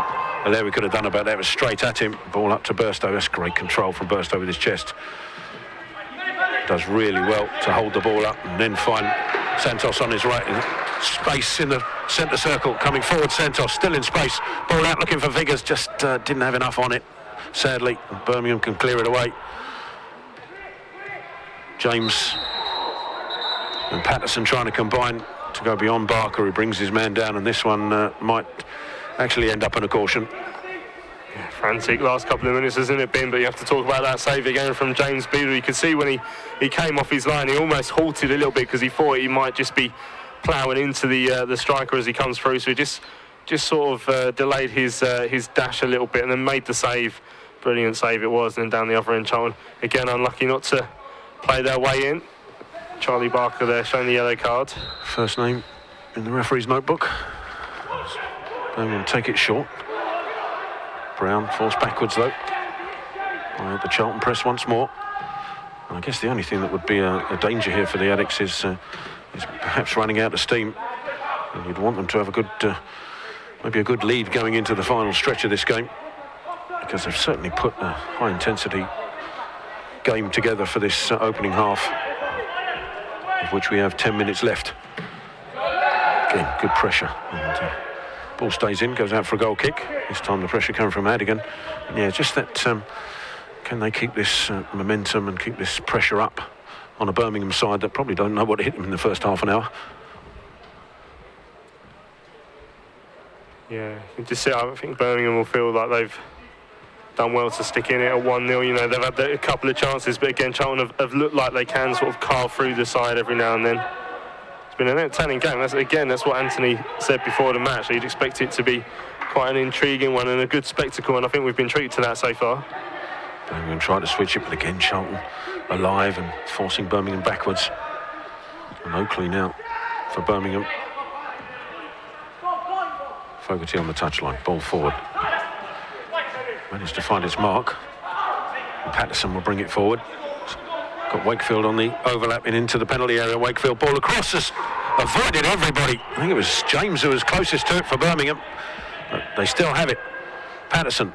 there we could have done about that. It was straight at him. Ball up to Burstow. That's great control from Burstow with his chest. Does really well to hold the ball up and then find Santos on his right. Space in the centre circle. Coming forward, Santos still in space. Ball out looking for Viggers. Just didn't have enough on it, sadly. Birmingham can clear it away. James and Patterson trying to combine to go beyond Barker, who brings his man down, and this one might actually end up in a caution. Yeah, frantic last couple of minutes, hasn't it been? But you have to talk about that save again from James Beadle. You could see when he came off his line, he almost halted a little bit because he thought he might just be ploughing into the striker as he comes through. So he just sort of delayed his dash a little bit and then made the save. Brilliant save it was. And then down the other end, Charlton again unlucky not to play their way in. Charlie Barker there showing the yellow card. First name in the referee's notebook. Birmingham take it short. Brown forced backwards though by the Charlton press once more. And I guess the only thing that would be a danger here for the Addicts is perhaps running out of steam. And you'd want them to have a good, maybe a good lead going into the final stretch of this game, because they've certainly put a high intensity game together for this opening half, of which we have 10 minutes left. Again, good pressure. And, ball stays in, goes out for a goal kick. This time the pressure coming from Adigan. And yeah, just that, can they keep this momentum and keep this pressure up on a Birmingham side that probably don't know what hit them in the first half an hour? Yeah, you just see, I think Birmingham will feel like they've done well to stick in it at 1-0. You know, they've had a couple of chances, but again, Charlton have looked like they can sort of carve through the side every now and then. Been an entertaining game. That's what Anthony said before the match. You'd expect it to be quite an intriguing one and a good spectacle, and I think we've been treated to that so far. Birmingham trying to switch it, but again Charlton alive and forcing Birmingham backwards. And Oakley now for Birmingham. Fogarty on the touchline, ball forward. managed to find its mark. And Patterson will bring it forward. Got Wakefield on the overlapping into the penalty area. Wakefield ball across, has avoided everybody. I think it was James who was closest to it for Birmingham, but they still have it. Patterson,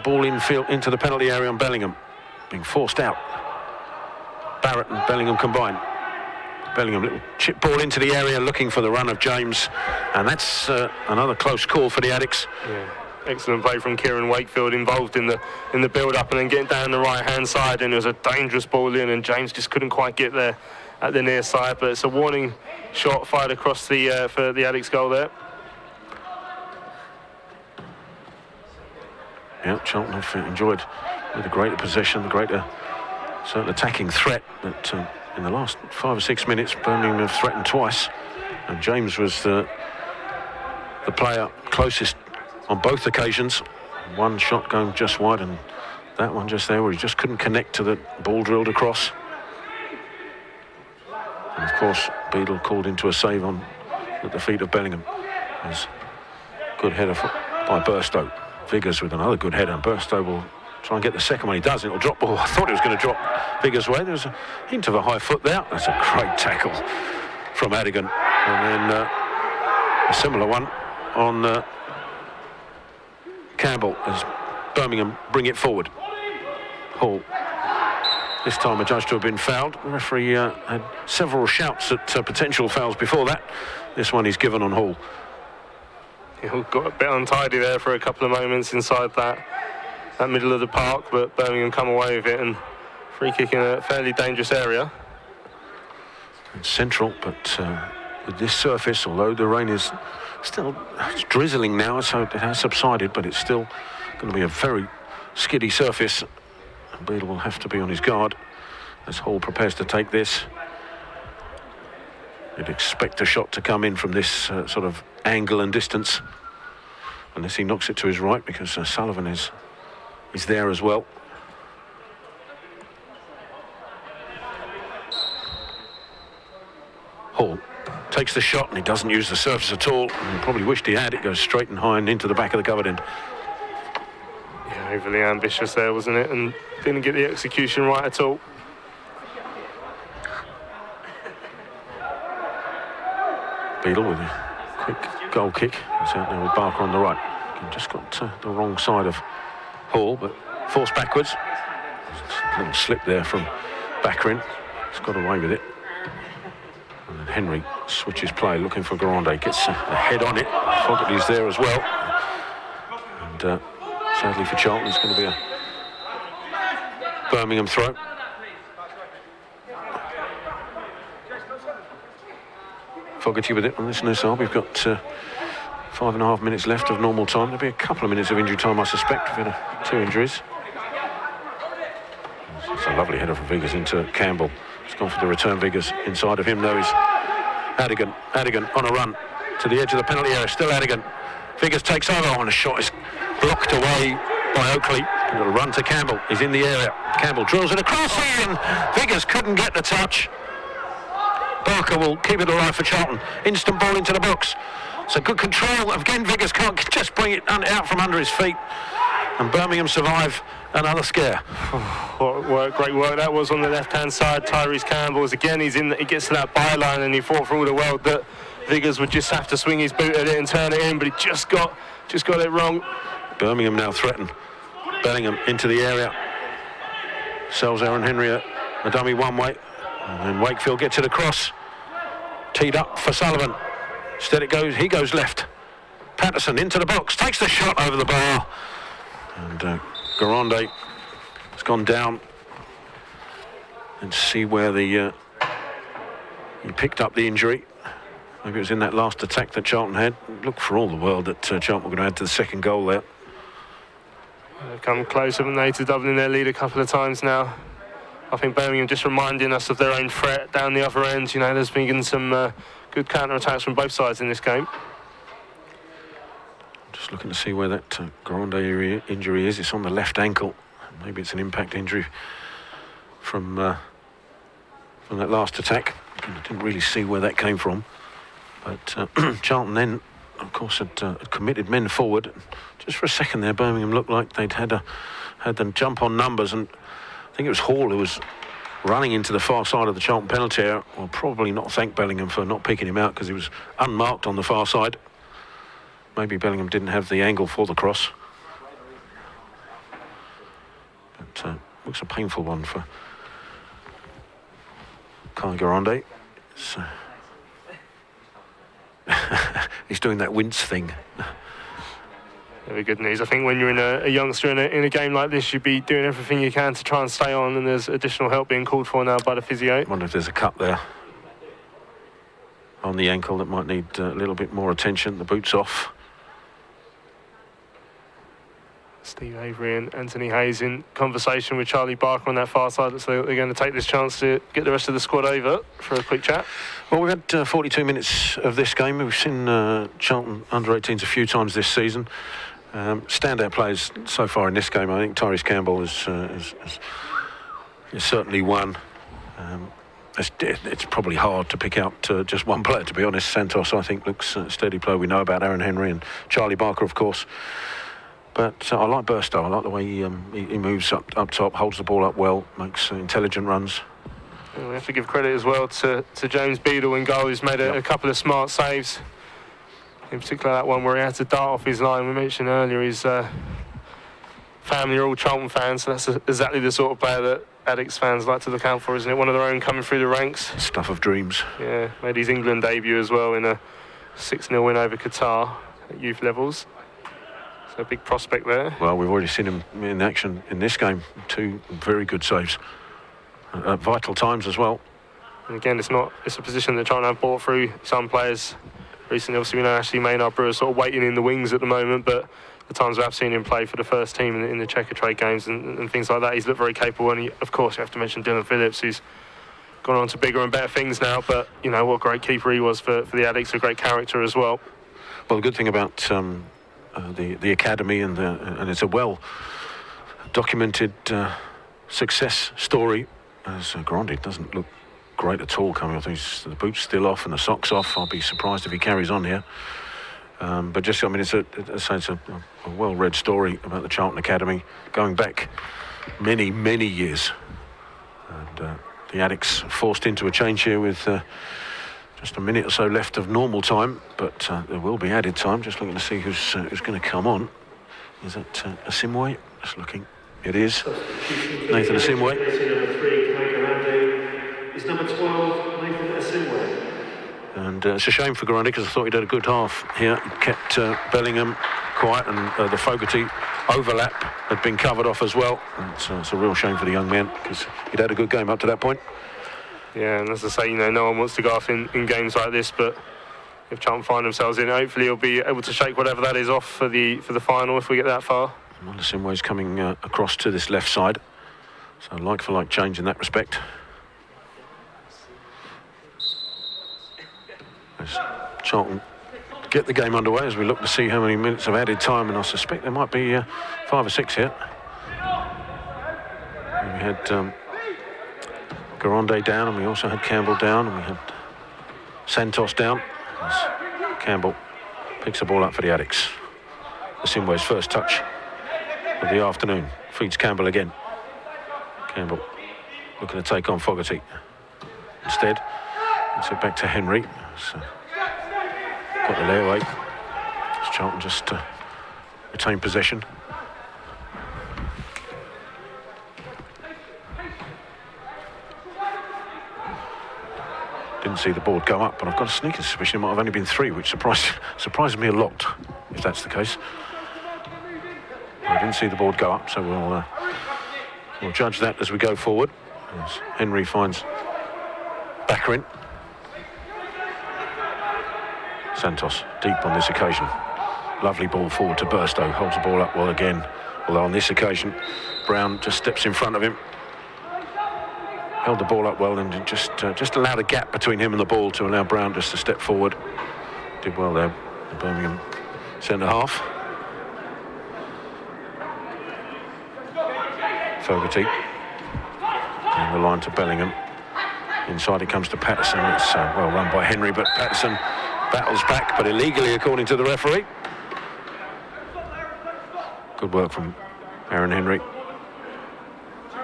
ball infield into the penalty area on Bellingham, being forced out. Barrett and Bellingham combined. Bellingham, little chip ball into the area, looking for the run of James, and that's another close call for the Addicts. Yeah. Excellent play from Kieran Wakefield, involved in the build-up and then getting down the right-hand side, and it was a dangerous ball in, and James just couldn't quite get there at the near side. But it's a warning shot fired across the for the Addicts goal there. Yeah, Charlton have enjoyed with a greater possession, the greater certain attacking threat, but in the last 5 or 6 minutes, Birmingham have threatened twice, and James was the player closest on both occasions. One shot going just wide, and that one just there where he just couldn't connect to the ball drilled across. And of course, Beadle called into a save at the feet of Bellingham. There's good header by Burstow. Viggers with another good header, and Burstow will try and get the second one. He does, it'll drop ball. I thought it was going to drop Viggers' way. There's a hint of a high foot there. That's a great tackle from Adigan. And then a similar one on Campbell as Birmingham bring it forward. Hall, this time adjudged to have been fouled. The referee had several shouts at potential fouls before that. This one he's given on Hall. He got a bit untidy there for a couple of moments inside that middle of the park, but Birmingham come away with it, and free kick in a fairly dangerous area. It's central, but with this surface, although the rain is still drizzling now, so it has subsided, but it's still going to be a very skiddy surface. And Beadle will have to be on his guard as Hall prepares to take this. You'd expect a shot to come in from this sort of angle and distance, unless he knocks it to his right, because Sullivan is there as well. Hall takes the shot, and he doesn't use the surface at all. And he probably wished he had. It goes straight and high and into the back of the covered end. Yeah, overly ambitious there, wasn't it? And didn't get the execution right at all. Beadle with a quick goal kick. He's out there with Barker on the right. He just got the wrong side of Hall, but forced backwards. A little slip there from Baccarin. He's got away with it. And then Henry switches play, looking for Grande. Gets a head on it. Fogarty's there as well. And sadly for Charlton, it's going to be a Birmingham throw. Fogarty with it on this new side. We've got 5.5 minutes left of normal time. There'll be a couple of minutes of injury time, I suspect. We've had 2 injuries. It's a lovely header from Viggers into Campbell. He's gone for the return. Viggers inside of him, though, is Adigan. Adigan on a run to the edge of the penalty area. Still Adigan. Viggers takes over, and a shot is blocked away by Oakley. A little run to Campbell. He's in the area. Campbell drills it across in. Viggers couldn't get the touch. Barker will keep it alive for Charlton. Instant ball into the box. So good control. Again, Viggers can't just bring it out from under his feet. And Birmingham survive another scare. What work, great work that was on the left-hand side. Tyrese Campbell's again. He gets to that byline, and he fought for all the world that Viggers would just have to swing his boot at it and turn it in, but he just got it wrong. Birmingham now threaten. Bellingham into the area. Sells Aaron Henry a dummy one way. And then Wakefield gets it across. Teed up for Sullivan. Instead it goes, he goes left. Patterson into the box, takes the shot over the bar. And Grande has gone down. And see where he picked up the injury. Maybe it was in that last attack that Charlton had. Look for all the world that Charlton were going to add to the second goal there. They've come close, haven't they, to doubling their lead a couple of times now. I think Birmingham just reminding us of their own threat down the other end. You know, there's been some good counter-attacks from both sides in this game. Just looking to see where that Grande injury is. It's on the left ankle. Maybe it's an impact injury from that last attack. I didn't really see where that came from. But Charlton then of course, had committed men forward. Just for a second there, Birmingham looked like they'd had them jump on numbers, and I think it was Hall who was running into the far side of the Charlton penalty area. Well, probably not thank Bellingham for not picking him out, because he was unmarked on the far side. Maybe Bellingham didn't have the angle for the cross. But looks a painful one for Kai Garande. So he's doing that wince thing. Very good news. I think when you're in a youngster in a game like this, you'd be doing everything you can to try and stay on, and there's additional help being called for now by the physio. I wonder if there's a cut there on the ankle that might need a little bit more attention. The boot's off. Steve Avery and Anthony Hayes in conversation with Charlie Barker on that far side, so they're going to take this chance to get the rest of the squad over for a quick chat. Well, we've had 42 minutes of this game. We've seen Charlton under-18s a few times this season. Standout plays so far in this game. I think Tyrese Campbell is certainly one. It's probably hard to pick out just one player, to be honest. Santos, I think, looks a steady player. We know about Aaron Henry and Charlie Barker, of course. But I like Burstow. I like the way he moves up top, holds the ball up well, makes intelligent runs. And we have to give credit as well to James Beadle in goal, who's made a couple of smart saves. In particular, that one where he had to dart off his line. We mentioned earlier his family are all Charlton fans, so that's exactly the sort of player that Addicts fans like to look out for, isn't it? One of their own coming through the ranks. Stuff of dreams. Yeah, made his England debut as well in a 6-0 win over Qatar at youth levels. So a big prospect there. Well, we've already seen him in action in this game. 2 very good saves. At vital times as well. And again, it's a position that Charlton have brought through some players recently. Obviously, we know Ashley Maynard Brewer sort of waiting in the wings at the moment, but the times I've seen him play for the first team in the Checker Trade games and things like that, he's looked very capable. And of course, you have to mention Dylan Phillips, who's gone on to bigger and better things now. But you know what a great keeper he was for the Addicts, a great character as well. Well, the good thing about the academy and it's a well documented success story. As Grandi doesn't look great at all coming off. The boot's still off and the socks off. I'll be surprised if he carries on here. But just, I mean, it's a well-read story about the Charlton Academy going back many, many years. And the Addicts forced into a change here with just a minute or so left of normal time, but there will be added time. Just looking to see who's going to come on. Is that Asimwe? Just looking. It is Nathan Asimwe. Is number 12, Nathan Asimwe. And it's a shame for Grundy, because I thought he'd had a good half here. He kept Bellingham quiet, and the Fogarty overlap had been covered off as well. It's a real shame for the young man, because he'd had a good game up to that point. Yeah, and as I say, no one wants to go off in games like this, but if Charlton find themselves in, hopefully he'll be able to shake whatever that is off for the final if we get that far. Well, Asimwe's coming across to this left side, so like for like change in that respect. As Charlton get the game underway, as we look to see how many minutes of added time, and I suspect there might be 5 or 6 here. And we had Garande down, and we also had Campbell down, and we had Santos down. As Campbell picks the ball up for the Addicts. Asimwe's first touch of the afternoon. Feeds Campbell again. Campbell looking to take on Fogarty. Instead, it's it back to Henry. So, got the layaway. Charlton just retain possession. Didn't see the board go up, but I've got a sneaking suspicion it might have only been 3, which surprises me a lot, if that's the case. I didn't see the board go up, so we'll judge that as we go forward. As Henry finds Baccarin. Santos deep on this occasion. Lovely ball forward to Burstow. Holds the ball up well again. Although on this occasion, Brown just steps in front of him. Held the ball up well and just allowed a gap between him and the ball to allow Brown just to step forward. Did well there, the Birmingham centre half. Fogarty. And the line to Bellingham. Inside it comes to Patterson. It's well run by Henry, but Patterson battles back, but illegally according to the referee. Good work from Aaron Henry.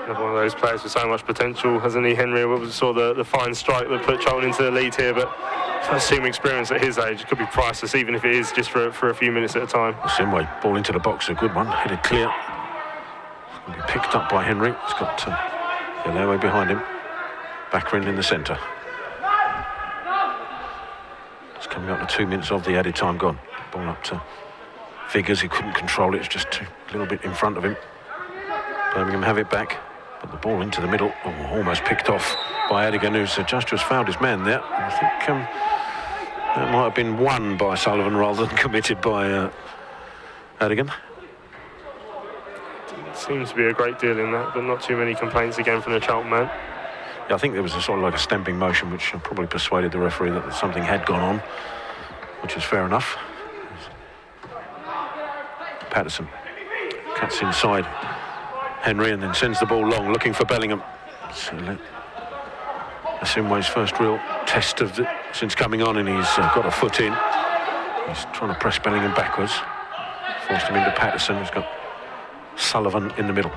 Another one of those players with so much potential, hasn't he, Henry? We saw the fine strike that put Charlton into the lead here, but first team experience at his age could be priceless, even if it is just for a few minutes at a time. Simway, ball into the box, a good one, headed clear. It's going to be picked up by Henry. He's got Yellow behind him. Baccarin in the centre. It's coming up to 2 minutes of the added time gone. Ball up to Figures, he couldn't control it, it's just a little bit in front of him. Birmingham have it back, but the ball into the middle, almost picked off by Adigan, who's just fouled his man there. I think that might have been won by Sullivan rather than committed by Adigan. Seems to be a great deal in that, but not too many complaints again from the Charlton man. Yeah, I think there was a sort of like a stamping motion, which probably persuaded the referee that something had gone on, which is fair enough. Patterson cuts inside Henry and then sends the ball long, looking for Bellingham. So Asimwe's first real test of since coming on, and he's got a foot in. He's trying to press Bellingham backwards, forced him into Patterson, who's got Sullivan in the middle.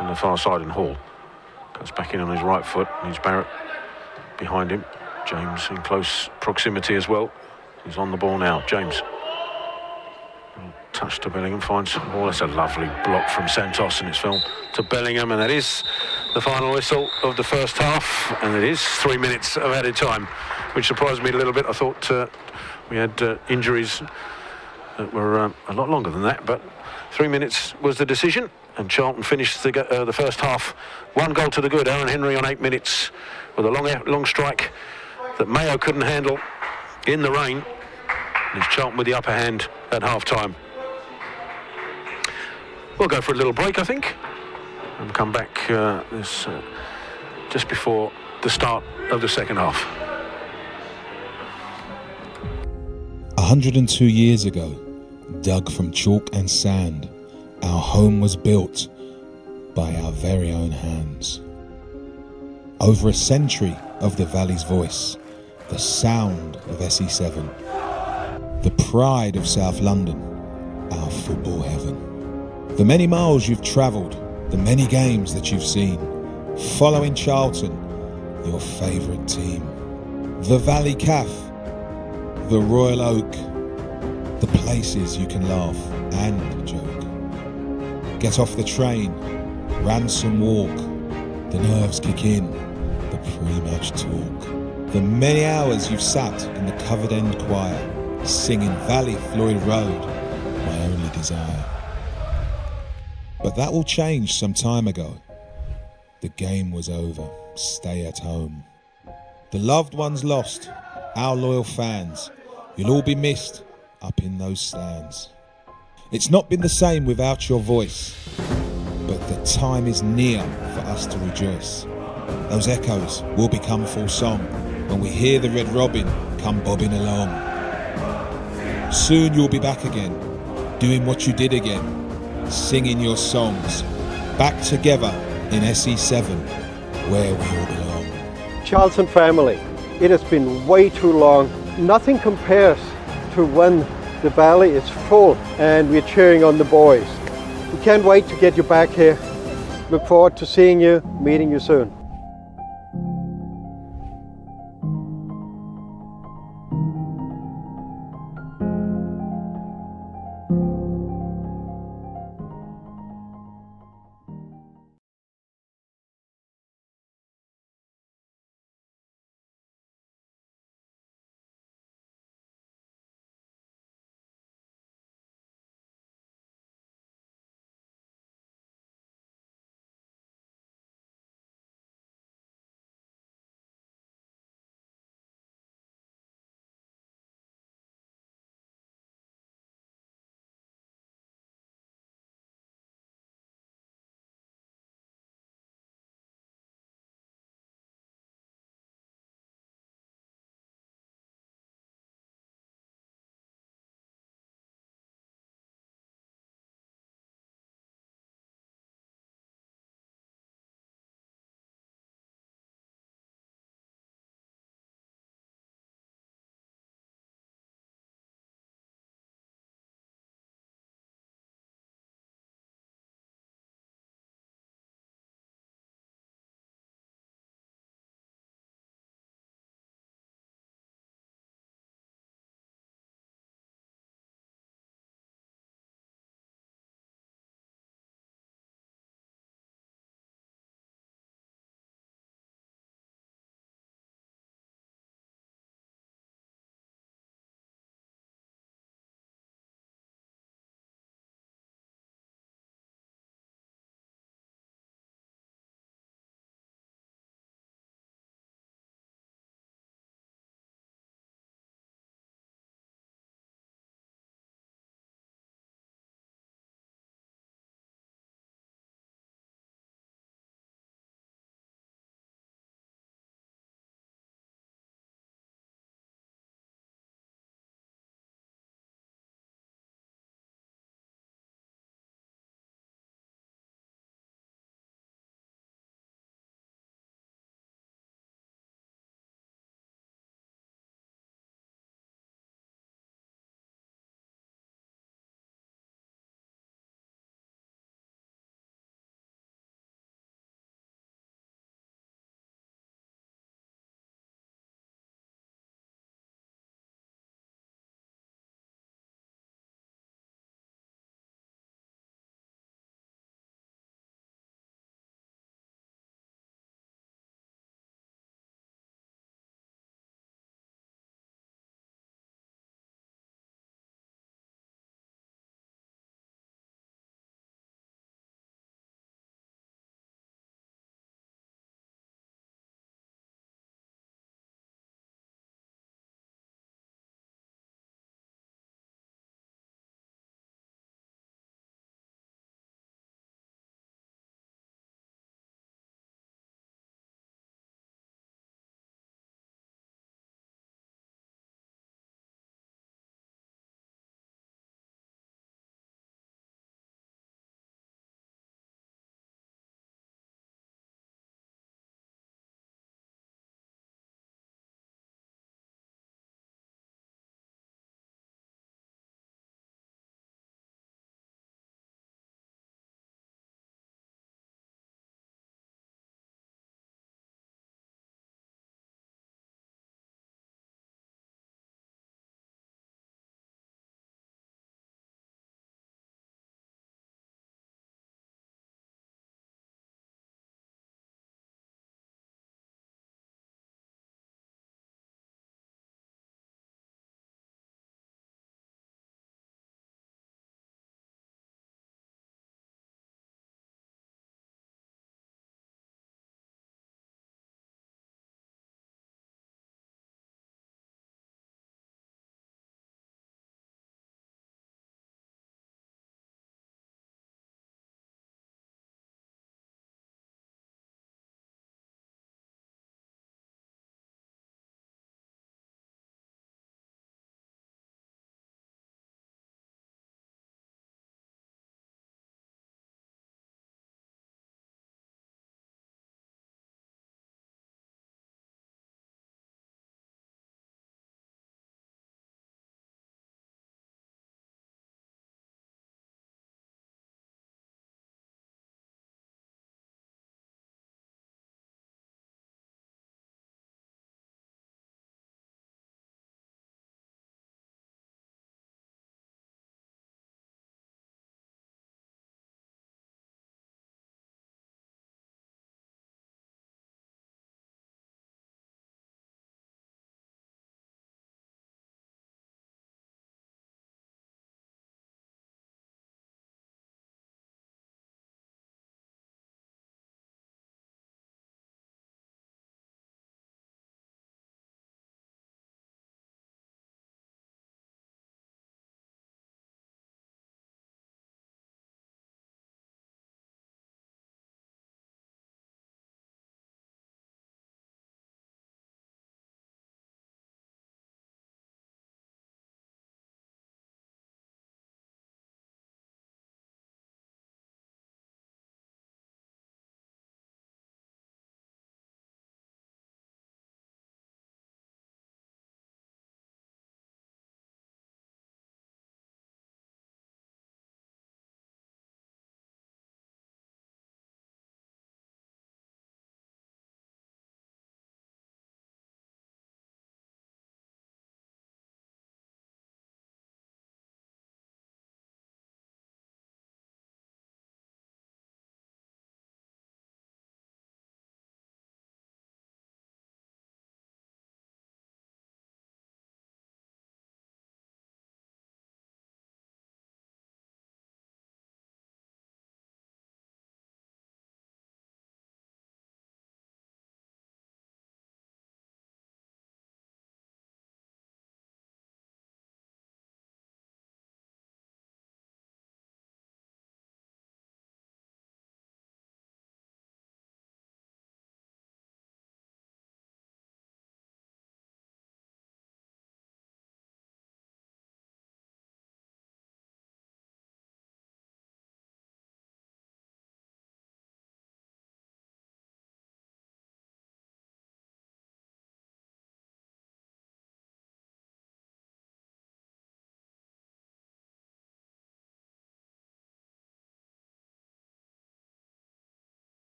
On the far side, and Hall goes back in on his right foot, and he's Barrett behind him. James in close proximity as well. He's on the ball now, James. Touch to Bellingham, finds the ball. That's a lovely block from Santos, and it's fell to Bellingham, and that is the final whistle of the first half, and it is 3 minutes of added time, which surprised me a little bit. I thought we had injuries that were a lot longer than that, but 3 minutes was the decision, and Charlton finished the first half 1 goal to the good. Aaron Henry on 8 minutes with a long strike that Mayo couldn't handle in the rain. And it's Charlton with the upper hand at half-time. We'll go for a little break, I think, and come back just before the start of the second half. 102 years ago, dug from chalk and sand, our home was built by our very own hands. Over a century of the Valley's voice, the sound of SE7, the pride of South London, our football heaven. The many miles you've travelled, the many games that you've seen, following Charlton, your favourite team. The Valley Caff, the Royal Oak, the places you can laugh and joke. Get off the train, ransom walk, the nerves kick in, the pre-match talk. The many hours you've sat in the covered end choir, singing Valley Floyd Road, my only desire. But that all changed some time ago. The game was over, stay at home. The loved ones lost, our loyal fans, you'll all be missed up in those stands. It's not been the same without your voice, but the time is near for us to rejoice. Those echoes will become full song when we hear the Red Robin come bobbing along. Soon you'll be back again, doing what you did again, singing your songs, back together in SE7, where we all belong. Charlton family, it has been way too long. Nothing compares to when the Valley is full and we're cheering on the boys. We can't wait to get you back here. Look forward to seeing you, meeting you soon.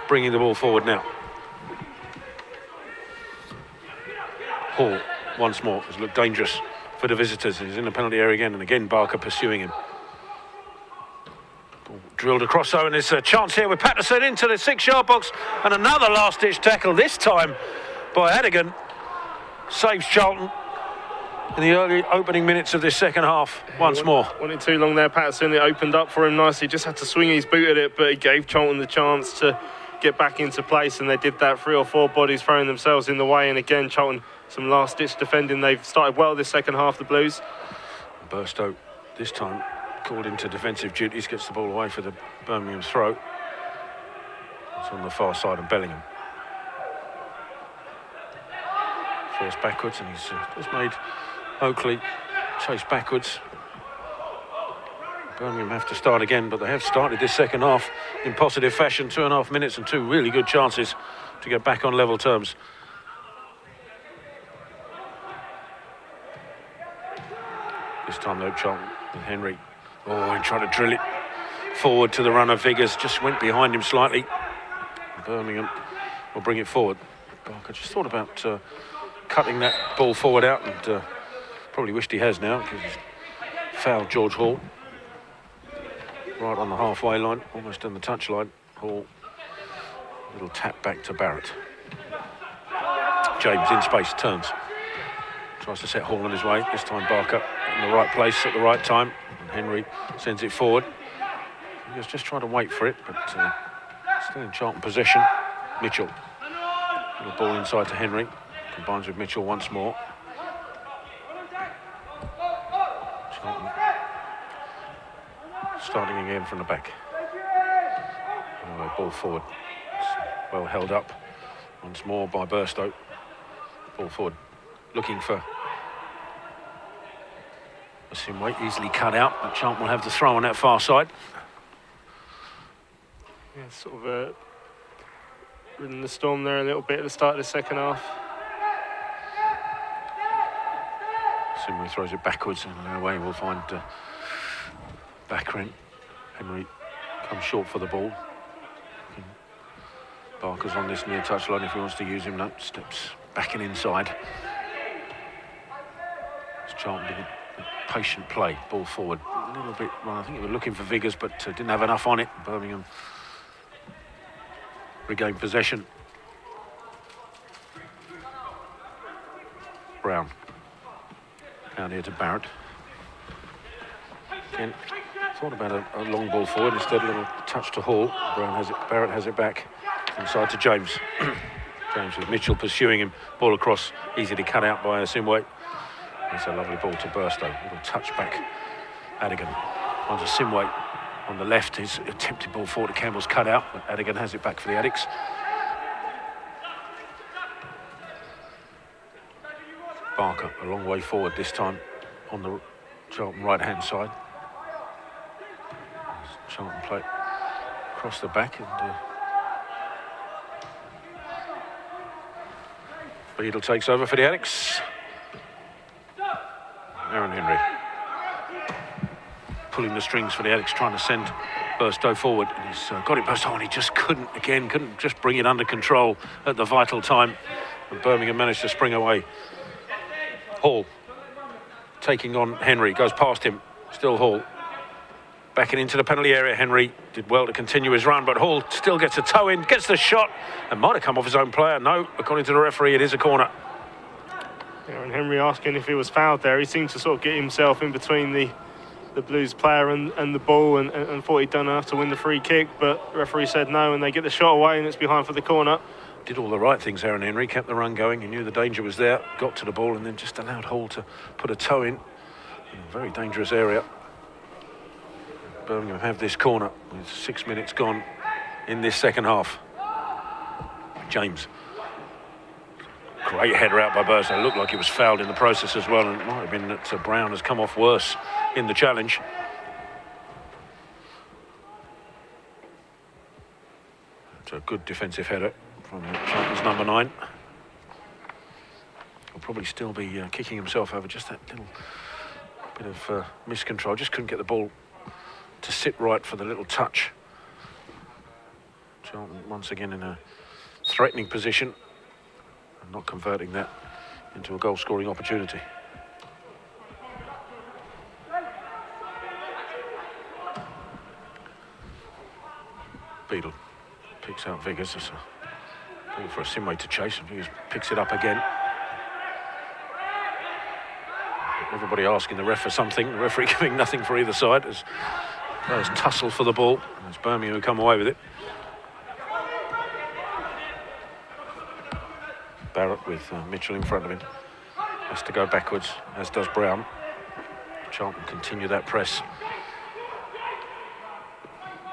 bringing the ball forward now. Hall, once more, has looked dangerous for the visitors. He's in the penalty area again, and again Barker pursuing him. Ball drilled across, though, and there's a chance here with Patterson into the 6-yard box, and another last-ditch tackle, this time by Adigan. Saves Charlton in the early opening minutes of this second half once more. Wasn't too long there, Patterson. It opened up for him nicely. Just had to swing his boot at it, but he gave Charlton the chance to get back into place, and they did that. 3 or 4 bodies throwing themselves in the way, and again, Charlton, some last-ditch defending. They've started well this second half, the Blues. Burstow, this time, called into defensive duties, gets the ball away for the Birmingham throw. It's on the far side of Bellingham. Forced backwards, and he's just made Oakley chase backwards. Birmingham have to start again, but they have started this second half in positive fashion. 2.5 minutes and 2 really good chances to get back on level terms. This time though, Charlton with Henry. Oh, and trying to drill it forward to the runner. Viggers just went behind him slightly. Birmingham will bring it forward. Barker just thought about cutting that ball forward out, and probably wished he has now, because he's fouled George Hall. Right on the halfway line, almost on the touch line. Hall, little tap back to Barrett. James in space, turns. Tries to set Hall on his way. This time Barker in the right place at the right time. And Henry sends it forward. He was just trying to wait for it, but still in Charlton possession. Mitchell. Little ball inside to Henry. Combines with Mitchell once more. Charlton starting again from the back. Anyway, ball forward. It's well held up once more by Burstow. Ball forward. Looking for Simway, easily cut out, but Charlton will have the throw on that far side. Yeah, sort of ridden the storm there a little bit at the start of the second half. Simway throws it backwards, and away we'll find Baccarin. Henry comes short for the ball. Barker's on this near touchline if he wants to use him. No, steps backing inside. It's Charlton with patient play, ball forward. A little bit, well, I think they were looking for Viggers, but didn't have enough on it. Birmingham regained possession. Brown. Down here to Barrett. Again, thought about a long ball forward, instead a little touch to Hall. Barrett has it back inside to James. James with Mitchell pursuing him. Ball across, easy to cut out by Simway. It's a lovely ball to Burstow. Little touch back. Adigan onto Simway on the left. His attempted ball forward to Campbell's cut out, but Adigan has it back for the Addicts. Barker a long way forward this time on the Charlton right-hand side. Charlton play across the back, and Beadle takes over for the Addicts. Aaron Henry pulling the strings for the Addicts, trying to send Burstow forward, and he's got it Burstow, and he just couldn't just bring it under control at the vital time, and Birmingham managed to spring away. Hall taking on Henry, goes past him, still Hall. Backing into the penalty area, Henry did well to continue his run, but Hall still gets a toe in, gets the shot, and might have come off his own player. No, according to the referee, it is a corner. Yeah, and Henry asking if he was fouled there. He seemed to sort of get himself in between the Blues player and the ball, and thought he'd done enough to win the free kick, but the referee said no, and they get the shot away, and it's behind for the corner. Did all the right things, Aaron Henry, kept the run going. He knew the danger was there, got to the ball, and then just allowed Hall to put a toe in a very dangerous area. Birmingham have this corner with 6 minutes gone in this second half. James. Great header out by Burstow. It looked like he was fouled in the process as well, and it might have been that Brown has come off worse in the challenge. It's a good defensive header from Charlton's number 9. He'll probably still be kicking himself over just that little bit of miscontrol. Just couldn't get the ball to sit right for the little touch. Charlton once again in a threatening position and not converting that into a goal-scoring opportunity. Beadle picks out Viggers. It's a ball for a Simway to chase, and Viggers picks it up again. Everybody asking the ref for something, the referee giving nothing for either side as players tussle for the ball. It's Birmingham who come away with it. Barrett with Mitchell in front of him. Has to go backwards, as does Brown. Charlton continue that press.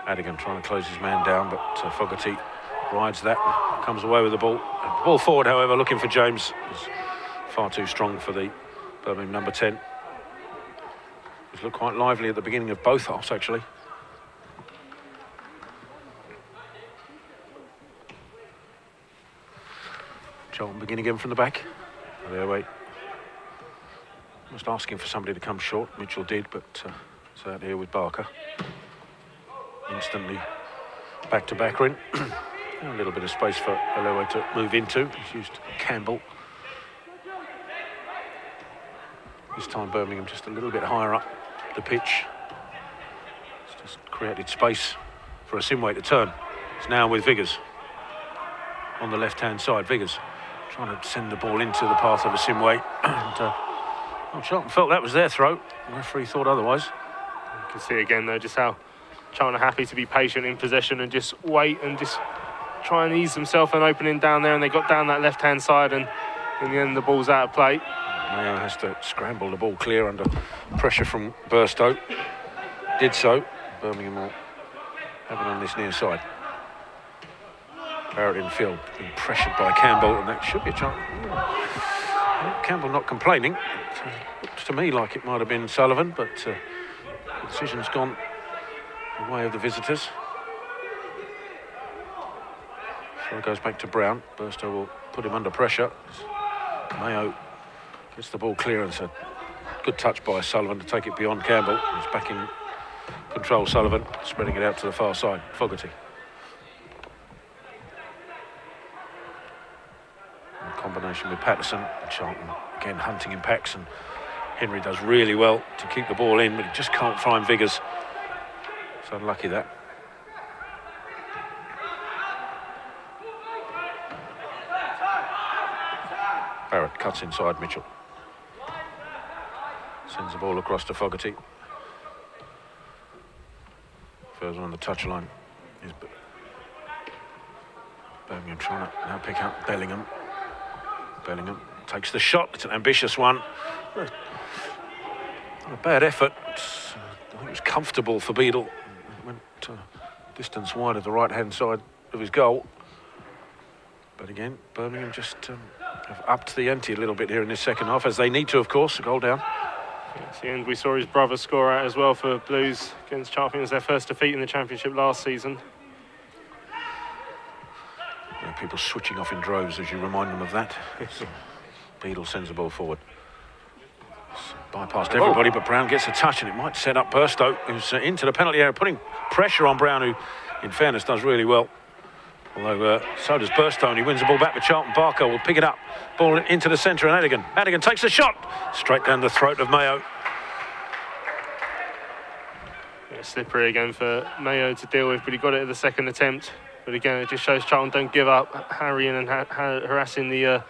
Adigan trying to close his man down, but Fogarty rides that, comes away with the ball. Ball forward, however, looking for James. Is far too strong for the Birmingham number 10. He's looked quite lively at the beginning of both halves, actually. Charlton begin again from the back. There, wait. Just asking for somebody to come short. Mitchell did, but it's out here with Barker. Instantly back-to-back in. A little bit of space for Alewe to move into. He's used Campbell. This time Birmingham just a little bit higher up the pitch. It's just created space for a Simway to turn. It's now with Viggers. On the left-hand side, Viggers trying to send the ball into the path of a Simway. And Charlton felt that was their throw. The referee thought otherwise. You can see again though just how Charlton are happy to be patient in possession and just wait and just try and ease themselves an opening down there, and they got down that left-hand side, and in the end the ball's out of play. Mayo has to scramble the ball clear under pressure from Burstow. Did so. Birmingham will have it on this near side. Barrett in field, being pressured by Campbell, and that should be a chance. Campbell not complaining. It looks to me like it might have been Sullivan, but the decision's gone the way of the visitors. So it goes back to Brown. Burstow will put him under pressure. Mayo gets the ball clear, and it's a good touch by Sullivan to take it beyond Campbell. He's back in control, Sullivan, spreading it out to the far side. Fogarty. In combination with Patterson. Charlton again hunting in packs, and Henry does really well to keep the ball in, but he just can't find Viggers. It's unlucky that. Barrett cuts inside Mitchell. Sends the ball across to Fogarty. Further on the touchline is Birmingham trying to now pick up Bellingham. Bellingham takes the shot. It's an ambitious one. Not a bad effort. I think it was comfortable for Beadle. Went distance wide of the right-hand side of his goal. But again, Birmingham just have upped the ante a little bit here in this second half, as they need to, of course. A goal down. At the end, we saw his brother score out as well for Blues against Charlton. It was their first defeat in the Championship last season. People switching off in droves as you remind them of that. Beadle sends the ball forward. It's bypassed everybody, but Brown gets a touch, and it might set up Burstow, who's into the penalty area, putting pressure on Brown, who, in fairness, does really well. Although so does Burstow, and he wins the ball back with Charlton. Barker will pick it up. Ball into the centre, and Adigan. Adigan takes the shot. Straight down the throat of Mayo. Yeah, slippery again for Mayo to deal with, but he got it at the second attempt. But again, it just shows Charlton don't give up, harrying and harassing the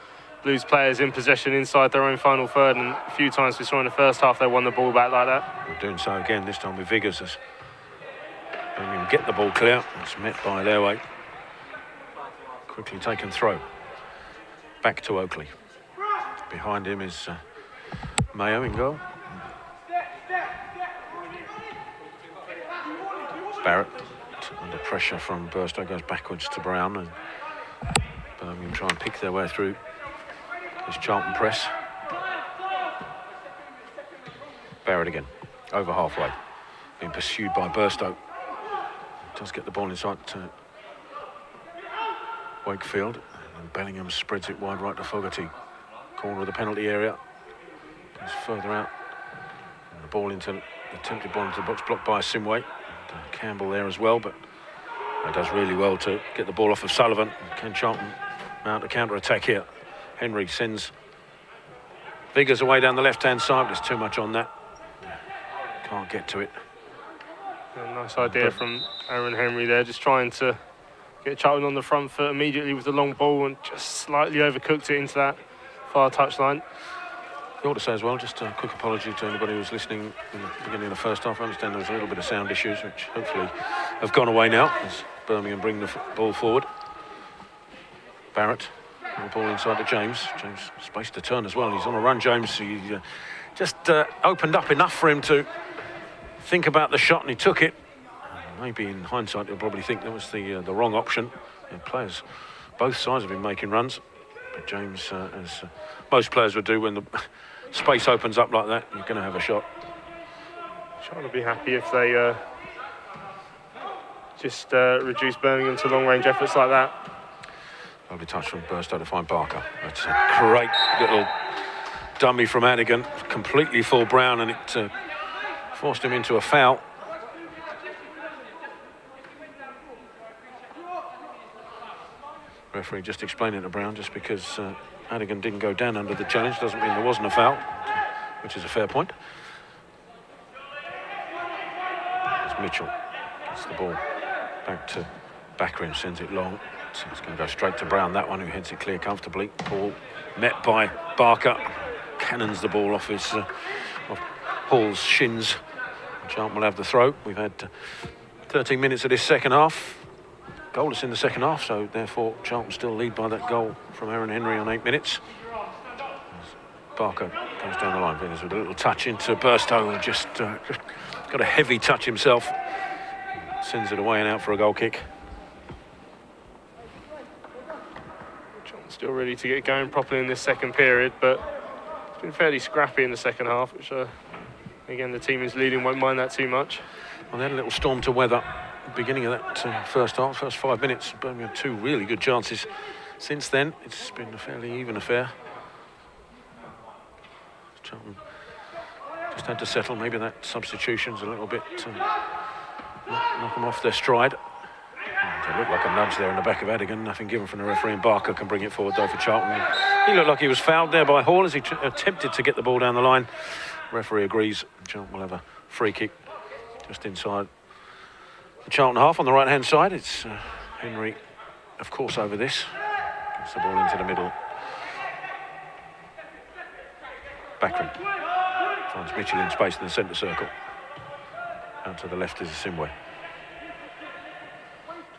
Blues players in possession inside their own final third. And a few times we saw in the first half they won the ball back like that. We're doing so again, this time with Viggers. As Birmingham get the ball clear. It's met by Alewe. Quickly taken throw. Back to Oakley. Behind him is Mayo in goal. Barrett, under pressure from Burstow, goes backwards to Brown, and Birmingham try and pick their way through this Charlton press. Barrett again, over halfway, being pursued by Burstow. Does get the ball inside to Wakefield, and Bellingham spreads it wide right to Fogarty. Corner of the penalty area. Goes further out. And the ball into the attempted ball into the box, blocked by Simway. And, Campbell there as well, but He does really well to get the ball off of Sullivan. Can Charlton mount a counter-attack here? Henry sends Viggers away down the left-hand side. There's too much on that. Can't get to it. A nice idea from Aaron Henry there, just trying to get Charlton on the front foot immediately with the long ball and just slightly overcooked it into that far touchline. I ought to say as well, just a quick apology to anybody who was listening in the beginning of the first half. I understand there was a little bit of sound issues, which hopefully have gone away now as Birmingham bring the ball forward. Barrett, the ball inside to James. James, space to turn as well. He's on a run, James. He just opened up enough for him to think about the shot, and he took it. Maybe in hindsight, he'll probably think that was the wrong option. Players, both sides have been making runs. But James, as most players would do when the space opens up like that, you're going to have a shot. Charlton will be happy if they just reduce Birmingham to long-range efforts like that. Lovely touch from Burstow to find Barker. That's a great little dummy from Adigan, completely full Brown, and it forced him into a foul. Referee just explaining to Brown, just because Adigan didn't go down under the challenge doesn't mean there wasn't a foul, which is a fair point. It's Mitchell gets the ball back to Bakrin, sends it long. So it's going to go straight to Brown, that one, who heads it clear comfortably. Ball met by Barker, cannons the ball off his off Hall's shins. Charlton will have the throw. We've had 13 minutes of this second half. Goalless in the second half, so therefore Charlton still lead by that goal from Aaron Henry on 8 minutes. As Barker goes down the line, Viggers with a little touch into Burstow, who just got a heavy touch himself. Sends it away and out for a goal kick. Charlton still ready to get going properly in this second period, but it's been fairly scrappy in the second half, which again, the team is leading, won't mind that too much. Well, they had a little storm to weather beginning of that first half, first 5 minutes. Birmingham had 2 really good chances. Since then, it's been a fairly even affair. Charlton just had to settle. Maybe that substitution's a little bit knock them off their stride. It looked like a nudge there in the back of Adigan. Nothing given from the referee, and Barker can bring it forward though for Charlton. He looked like he was fouled there by Hall as he attempted to get the ball down the line. Referee agrees. Charlton will have a free kick just inside the Charlton half on the right-hand side. It's Henry, of course, over this. Gets the ball into the middle. Bakrin finds Mitchell in space in the centre circle. Out to the left is Asimwe.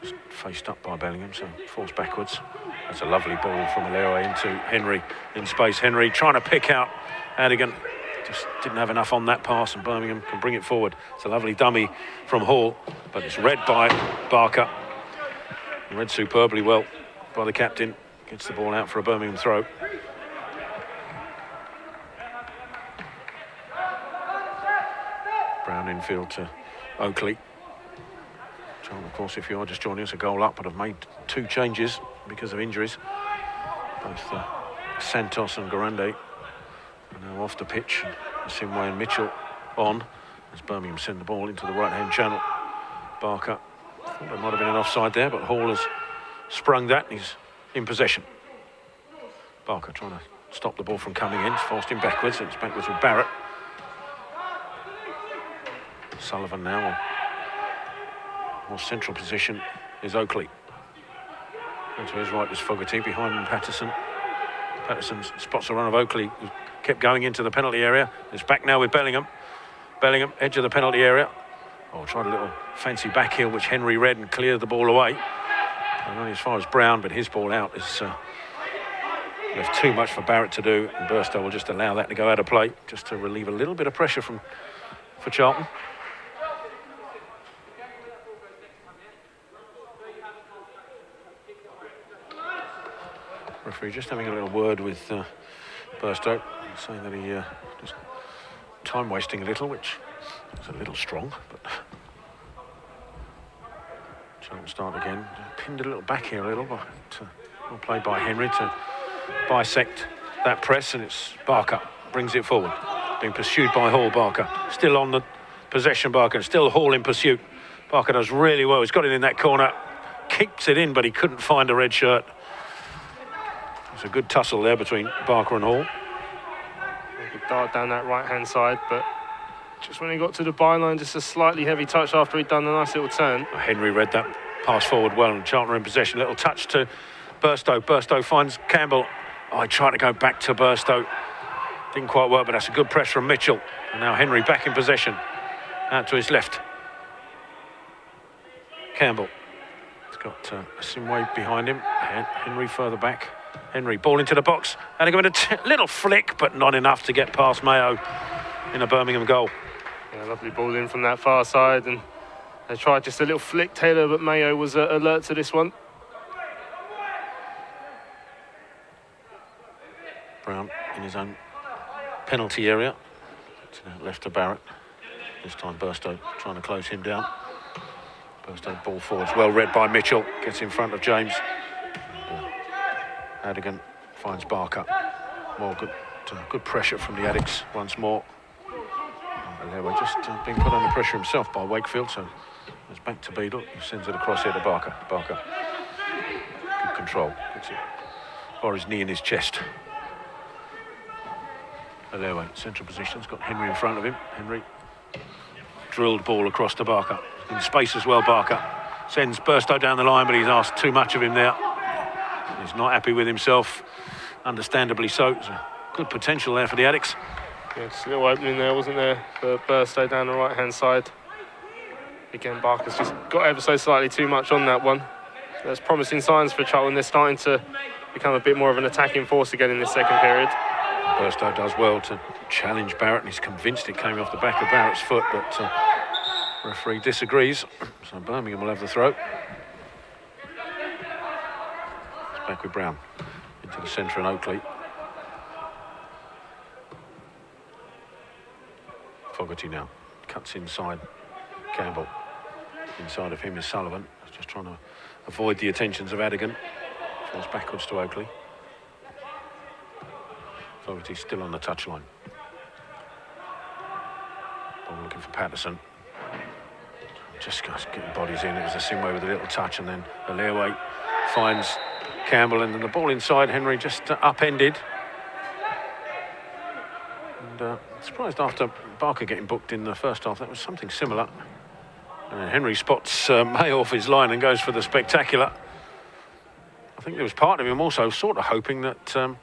Just faced up by Bellingham, so forced backwards. That's a lovely ball from Alero into Henry in space. Henry trying to pick out Adigan. Just didn't have enough on that pass, and Birmingham can bring it forward. It's a lovely dummy from Hall, but it's read by Barker. Read superbly well by the captain. Gets the ball out for a Birmingham throw. Brown infield to Oakley. Charlton, of course, if you are just joining us, a goal up, but have made 2 changes because of injuries. Both Santos and Garande are now off the pitch. Simway and Mitchell on as Birmingham send the ball into the right-hand channel. Barker thought there might have been an offside there, but Hall has sprung that and he's in possession. Barker trying to stop the ball from coming in, forced him backwards. It's backwards with Barrett. Sullivan now, more central position is Oakley. And to his right is Fogarty, behind him Patterson. Patterson spots the run of Oakley, who kept going into the penalty area. It's back now with Bellingham. Bellingham, edge of the penalty area. Oh, tried a little fancy back heel, which Henry read and cleared the ball away. And only as far as Brown, but his ball out is left too much for Barrett to do, and Burstow will just allow that to go out of play, just to relieve a little bit of pressure for Charlton. Referee just having a little word with Burstow, saying that he just time wasting a little, which is a little strong, but Charlton start again. Pinned a little back here a little, but well played by Henry to bisect that press, and it's Barker brings it forward, being pursued by Hall. Barker still on the possession. Barker still Hall in pursuit. Barker does really well. He's got it in that corner. keeps it in, but he couldn't find a red shirt. There's a good tussle there between Barker and Hall. He could dart down that right-hand side, but just when he got to the byline, just a slightly heavy touch after he'd done a nice little turn. Henry read that pass forward well, and Charlton in possession. Little touch to Burstow. Burstow finds Campbell. Oh, he tried to go back to Burstow. Didn't quite work, but that's a good press from Mitchell. And now Henry back in possession. Out to his left. Campbell. He's got Simway behind him. Henry further back. Henry, ball into the box. And going a little flick, but not enough to get past Mayo in a Birmingham goal. Yeah, lovely ball in from that far side. And they tried just a little flick, Taylor, but Mayo was alert to this one. Brown in his own penalty area. Left to Barrett. This time Burstow trying to close him down. Burstow ball forwards, well read by Mitchell. Gets in front of James. Adigan finds Barker. More good pressure from the Addicts once more. There we're just being put under pressure himself by Wakefield, so it's back to Beadle. He sends it across here to Barker. Barker. Good control. Gets it. Or his knee in his chest. There, central position's got Henry in front of him. Henry drilled ball across to Barker. In space as well, Barker. Sends Burstow down the line, but he's asked too much of him there. He's not happy with himself, understandably so. There's a good potential there for the Addicts. Yeah, just a little opening there, wasn't there, for Burstow down the right-hand side. Again, Barker's just got ever so slightly too much on that one. So there's promising signs for Charlton. They're starting to become a bit more of an attacking force again in this second period. Burstow does well to challenge Barrett, and he's convinced it came off the back of Barrett's foot, but referee disagrees, so Birmingham will have the throw. It's back with Brown into the centre and Oakley. Fogarty now cuts inside Campbell. Inside of him is Sullivan. He's just trying to avoid the attentions of Adigan. Falls backwards to Oakley. Fogarty still on the touchline. Ball looking for Patterson. Just getting bodies in. It was a Simway with a little touch, and then Alewa finds Campbell, and then the ball inside. Henry just upended. And surprised after Barker getting booked in the first half, that was something similar. And then Henry spots Mayo off his line and goes for the spectacular. I think there was part of him also sort of hoping that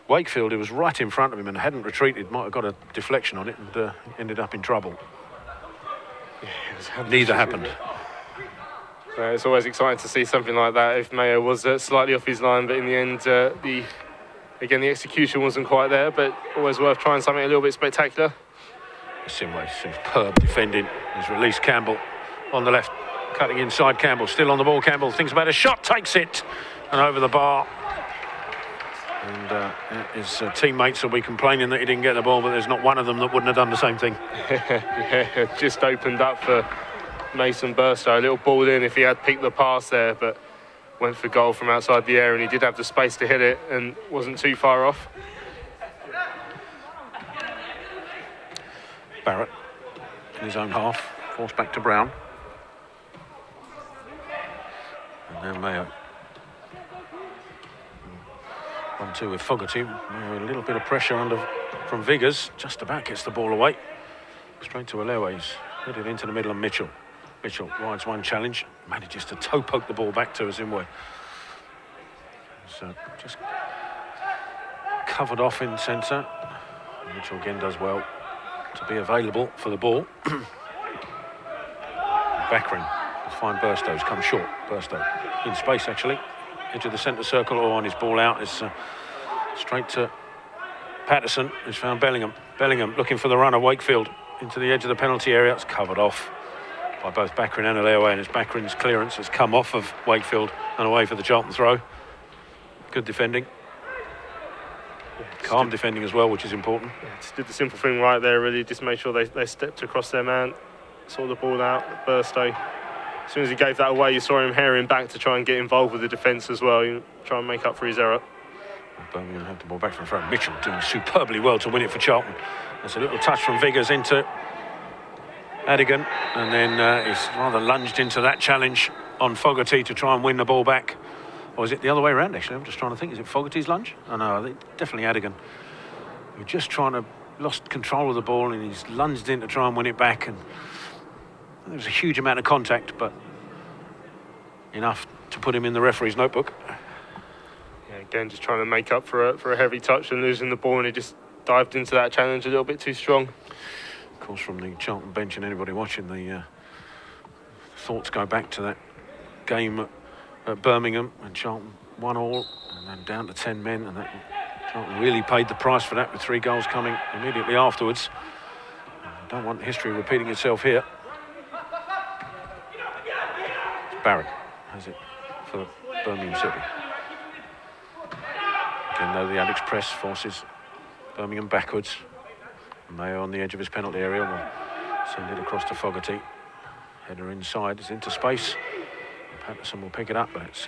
Wakefield, who was right in front of him and hadn't retreated, might have got a deflection on it and ended up in trouble. Yeah, neither happened. It's always exciting to see something like that if Mayo was slightly off his line, but in the end, the execution wasn't quite there, but always worth trying something a little bit spectacular. Simway, superb defending. He's released Campbell on the left, cutting inside. Campbell still on the ball. Campbell thinks about a shot, takes it, and over the bar. And his teammates will be complaining that he didn't get the ball, but there's not one of them that wouldn't have done the same thing. Yeah, just opened up for Mason Burstow. A little ball in if he had picked the pass there, but went for goal from outside the area, and he did have the space to hit it and wasn't too far off. Barrett in his own half, forced back to Brown. And now Mayo. 1-2 with Fogarty. Mayo, a little bit of pressure from Viggers. Just about gets the ball away. Straight to Alewa. He's headed into the middle of Mitchell. Mitchell rides one challenge, manages to toe poke the ball back to Azimwe. So just covered off in centre. Mitchell again does well to be available for the ball. Backring will find Burstow. He's come short. Burstow in space actually. Into the centre circle, or on his ball out. It's straight to Patterson, who's found Bellingham. Bellingham looking for the runner, Wakefield, into the edge of the penalty area. It's covered off by both Backring and Alewa, and it's Backring's clearance has come off of Wakefield and away for the Charlton throw. Good defending. Calm defending as well, which is important. Yeah, just did the simple thing right there, really. Just made sure they stepped across their man, saw the ball out, Burstow. As soon as he gave that away, you saw him herring back to try and get involved with the defence as well, you try and make up for his error. Birmingham had the ball back from front. Mitchell doing superbly well to win it for Charlton. There's a little touch from Viggers into Adigan, and then he's rather lunged into that challenge on Fogarty to try and win the ball back. Or is it the other way around, actually? I'm just trying to think. Is it Fogarty's lunge? Oh, no, I think definitely Adigan. We're just trying to... lost control of the ball and he's lunged in to try and win it back. And there was a huge amount of contact, but enough to put him in the referee's notebook. Yeah, again, just trying to make up for a heavy touch and losing the ball, and he just dived into that challenge a little bit too strong. Of course, from the Charlton bench and anybody watching, the thoughts go back to that game at Birmingham and Charlton 1-1 and then down to 10 men, and that Charlton really paid the price for that with 3 goals coming immediately afterwards. I don't want history repeating itself here. Barrett has it for Birmingham City. Again, though, the Alex press forces Birmingham backwards. Mayo on the edge of his penalty area will send it across to Fogarty. Header inside, is into space. Patterson will pick it up, but it's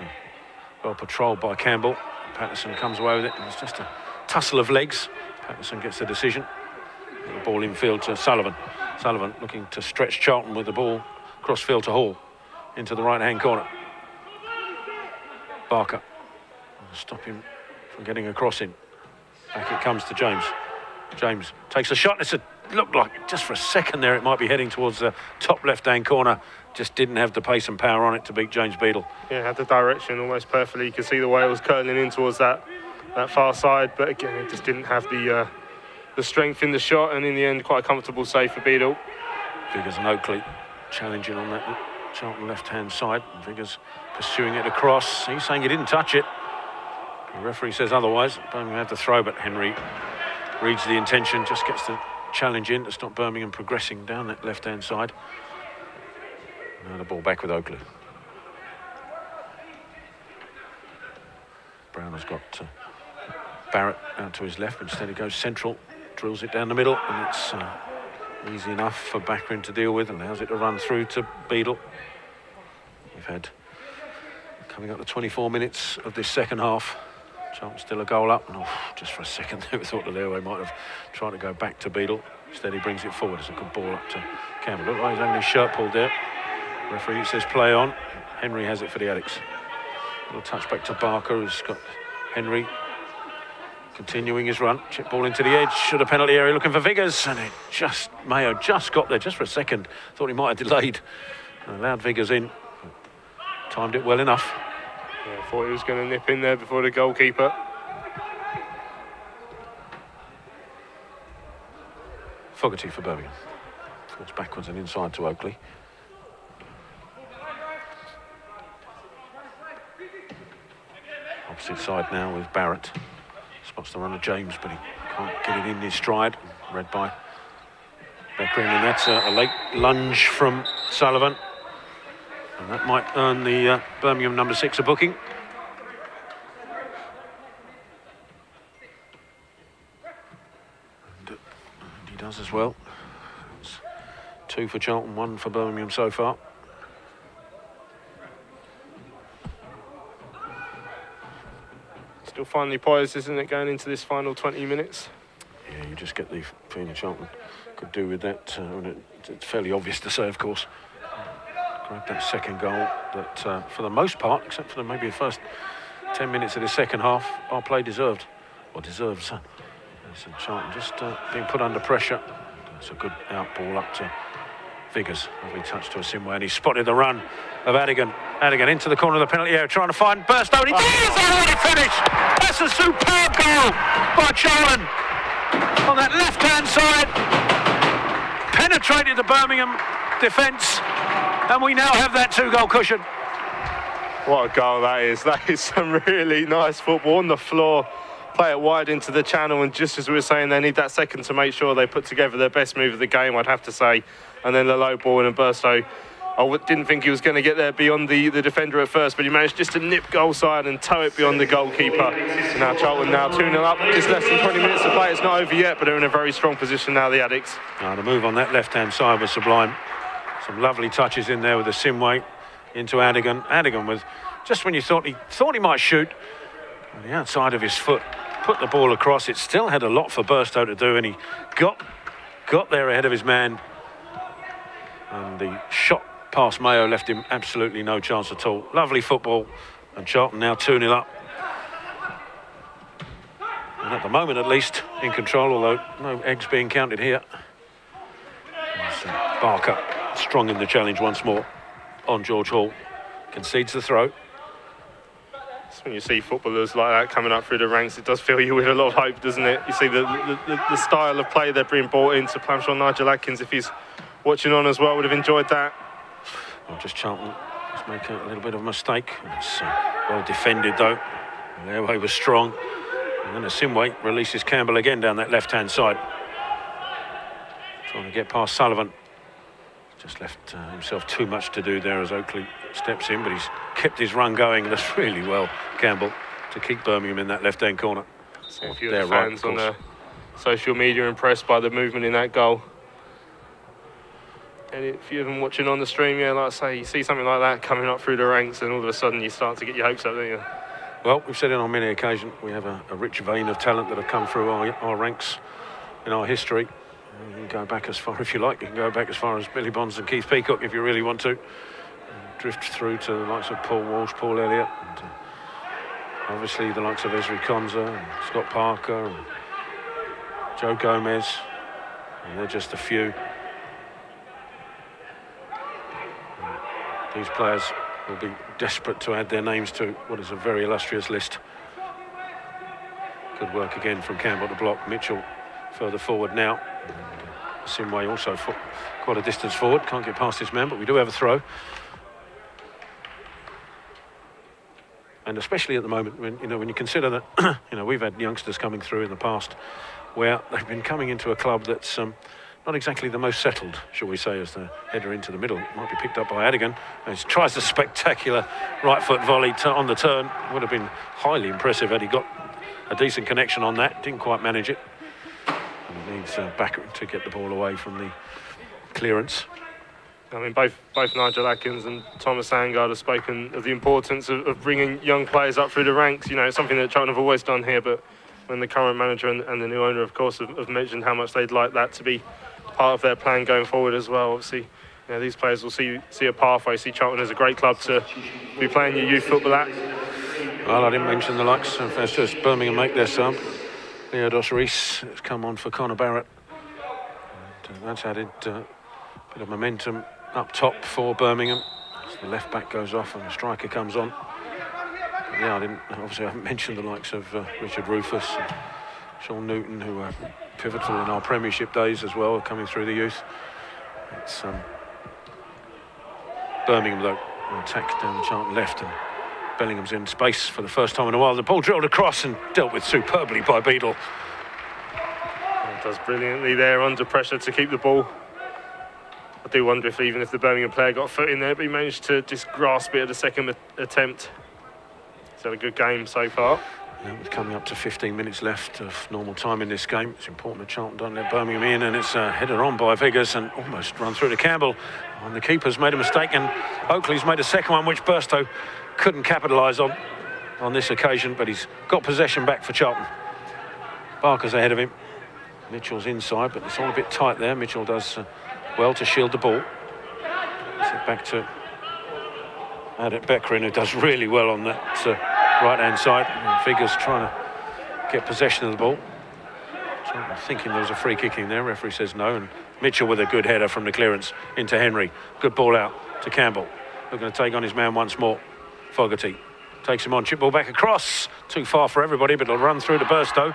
well patrolled by Campbell. Patterson comes away with it, and it's just a tussle of legs. Patterson gets the decision. The ball in field to Sullivan. Sullivan looking to stretch Charlton with the ball cross field to Hall into the right-hand corner. Barker will stop him from getting a cross in. Back it comes to James. James takes a shot. It looked like just for a second there it might be heading towards the top left-hand corner. Just didn't have the pace and power on it to beat James Beadle. Yeah, had the direction almost perfectly. You could see the way it was curling in towards that far side, but again, it just didn't have the strength in the shot, and in the end, quite a comfortable save for Beadle. Viggers and Oakley challenging on that Charlton left-hand side. Viggers pursuing it across. He's saying he didn't touch it. The referee says otherwise. Birmingham had the throw, but Henry reads the intention, just gets the challenge in to stop Birmingham progressing down that left-hand side. Now the ball back with Oakley. Brown has got Barrett out to his left, but instead he goes central, drills it down the middle, and it's easy enough for Baccarin to deal with, allows it to run through to Beadle. We've had, coming up to 24 minutes of this second half, Charlton still a goal up, and just for a second there we thought the Leeway might have tried to go back to Beadle. Instead he brings it forward. It's a good ball up to Campbell. Looked like he's having his shirt pulled there. Referee says play on. Henry has it for the Addicts. Little touch back to Barker, who's got Henry continuing his run. Chip ball into the edge of the penalty area, looking for Viggers, and Mayo just got there just for a second. Thought he might have delayed and allowed Viggers in. Timed it well enough. Yeah, thought he was going to nip in there before the goalkeeper. Fogarty for Birmingham. Falls backwards and inside to Oakley. Opposite side now with Barrett. Spots the run of James, but he can't get it in his stride. Read by Baccarin, and that's a late lunge from Sullivan. And that might earn the Birmingham number 6 a booking. And he does as well. It's 2 for Charlton, 1 for Birmingham so far. Still finely poised, isn't it, going into this final 20 minutes? Yeah, you just get the feeling Charlton could do with that. It's fairly obvious to say, of course. Grabbed that second goal that, for the most part, except for maybe the first 10 minutes of the second half, our play deserved, or deserves. So Charlton just being put under pressure. It's a good out ball up to Viggers. Lovely touch to Asimwe, and he spotted the run of Adigan. Adigan into the corner of the penalty area, trying to find Burstow. He does already finish. That's a superb goal by Charlton on that left-hand side. Penetrated the Birmingham defence, and we now have that 2-goal cushion. What a goal that is. That is some really nice football on the floor. Play it wide into the channel, and just as we were saying, they need that second to make sure they put together their best move of the game, I'd have to say. And then the low ball, and Burstow, I didn't think he was going to get there beyond the defender at first, but he managed just to nip goal side and tow it beyond the goalkeeper. So now Charlton now 2-0 up, just less than 20 minutes to play. It's not over yet, but they're in a very strong position now, the Addicts. The move on that left-hand side was sublime. Some lovely touches in there with the Asimwe into Adigan. Adigan with, just when you thought he might shoot, on the outside of his foot, put the ball across. It still had a lot for Burstow to do, and he got there ahead of his man. And the shot past Mayo left him absolutely no chance at all. Lovely football, and Charlton now 2-0 up. And at the moment, at least, in control, although no eggs being counted here. Barker strong in the challenge once more on George Hall. Concedes the throw. When you see footballers like that coming up through the ranks, it does fill you with a lot of hope, doesn't it? You see the style of play they're being brought into. I'm sure Nigel Atkins, if he's watching on as well, would have enjoyed that. Well, just Charlton just making a little bit of a mistake. It's well defended though. The airway was strong. And then Asimwe releases Campbell again down that left-hand side. Trying to get past Sullivan. Just left himself too much to do there as Oakley steps in, but he's kept his run going. That's really well, Campbell, to keep Birmingham in that left-hand corner. So a few of the fans on social media impressed by the movement in that goal. And if you're even watching on the stream, yeah, like I say, you see something like that coming up through the ranks, and all of a sudden you start to get your hopes up, don't you? Well, we've said it on many occasions, we have a rich vein of talent that have come through our ranks in our history. You can go back as far, if you like, you can go back as far as Billy Bonds and Keith Peacock if you really want to. Drift through to the likes of Paul Walsh, Paul Elliott, and obviously the likes of Esri Konza and Scott Parker and Joe Gomez. And they're just a few. These players will be desperate to add their names to what is a very illustrious list. Good work again from Campbell to block. Mitchell further forward now. Simway also quite a distance forward. Can't get past his man, but we do have a throw. And especially at the moment, when you consider that, we've had youngsters coming through in the past where they've been coming into a club that's not exactly the most settled, shall we say, as the header into the middle. It might be picked up by Adigan. And he tries a spectacular right foot volley on the turn. Would have been highly impressive had he got a decent connection on that. Didn't quite manage it. And he needs back to get the ball away from the clearance. I mean, both Nigel Atkins and Thomas Sandgaard have spoken of the importance of bringing young players up through the ranks. It's something that Charlton have always done here, but when the current manager and the new owner, of course, have mentioned how much they'd like that to be part of their plan going forward as well. Obviously, these players will see a pathway, see Charlton as a great club to be playing your youth football at. Well, I didn't mention the likes of just Birmingham make their sub. Leodos Rees has come on for Connor Barrett. And, that's added a bit of momentum up top for Birmingham. As the left back goes off and the striker comes on. But yeah, I haven't mentioned the likes of Richard Rufus and Sean Newton, who were pivotal in our Premiership days as well, coming through the youth. It's Birmingham, though, will attack down the Charlton left, and Bellingham's in space for the first time in a while. The ball drilled across and dealt with superbly by Beadle. It does brilliantly there under pressure to keep the ball. I do wonder if even if the Birmingham player got a foot in there, but he managed to just grasp it at the second attempt. He's had a good game so far. Yeah, with coming up to 15 minutes left of normal time in this game, it's important that Charlton don't let Birmingham in, and it's headed on by Viggers and almost run through to Campbell. And the keeper's made a mistake, and Oakley's made a second one, which Burstow couldn't capitalise on this occasion, but he's got possession back for Charlton. Barker's ahead of him. Mitchell's inside, but it's all a bit tight there. Mitchell does well to shield the ball. It's it back to Adet Beckerin, who does really well on that right-hand side. And Viggers trying to get possession of the ball. I'm thinking there was a free kick in there. Referee says no, and Mitchell with a good header from the clearance into Henry. Good ball out to Campbell. They're going to take on his man once more. Fogarty takes him on, chip ball back across. Too far for everybody, but it'll run through to Burstow.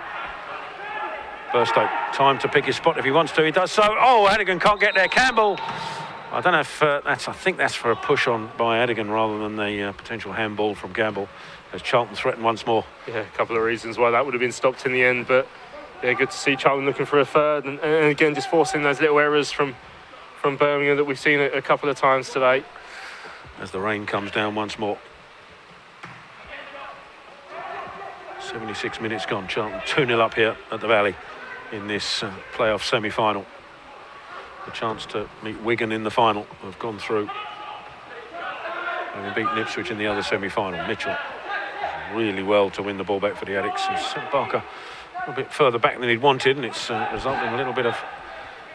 Burstow, time to pick his spot if he wants to. He does so. Oh, Adigan can't get there. Campbell. I don't know if I think that's for a push on by Adigan rather than the potential handball from Campbell, as Charlton threaten once more. Yeah, a couple of reasons why that would have been stopped in the end, but yeah, good to see Charlton looking for a third, and again just forcing those little errors from Birmingham that we've seen a couple of times today. As the rain comes down once more. 76 minutes gone. Charlton 2-0 up here at the Valley in this playoff semi-final. The chance to meet Wigan in the final, who have gone through and beat Ipswich in the other semi-final. Mitchell really well to win the ball back for the Addicts, and sent Barker a bit further back than he'd wanted, and it's resulting in a little bit of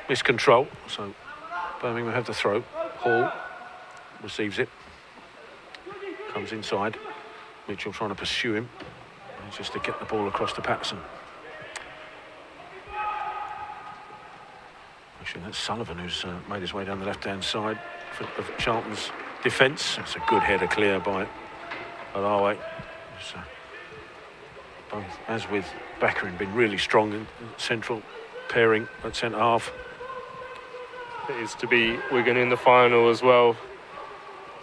miscontrol. So Birmingham have the throw. Hall receives it. Comes inside. Mitchell trying to pursue him. Just to get the ball across to Patterson. Actually, that's Sullivan who's made his way down the left-hand side of Charlton's defence. It's a good header clear by Alawi. Both, as with Baccarin, been really strong in central pairing at centre half. It is to be Wigan in the final as well.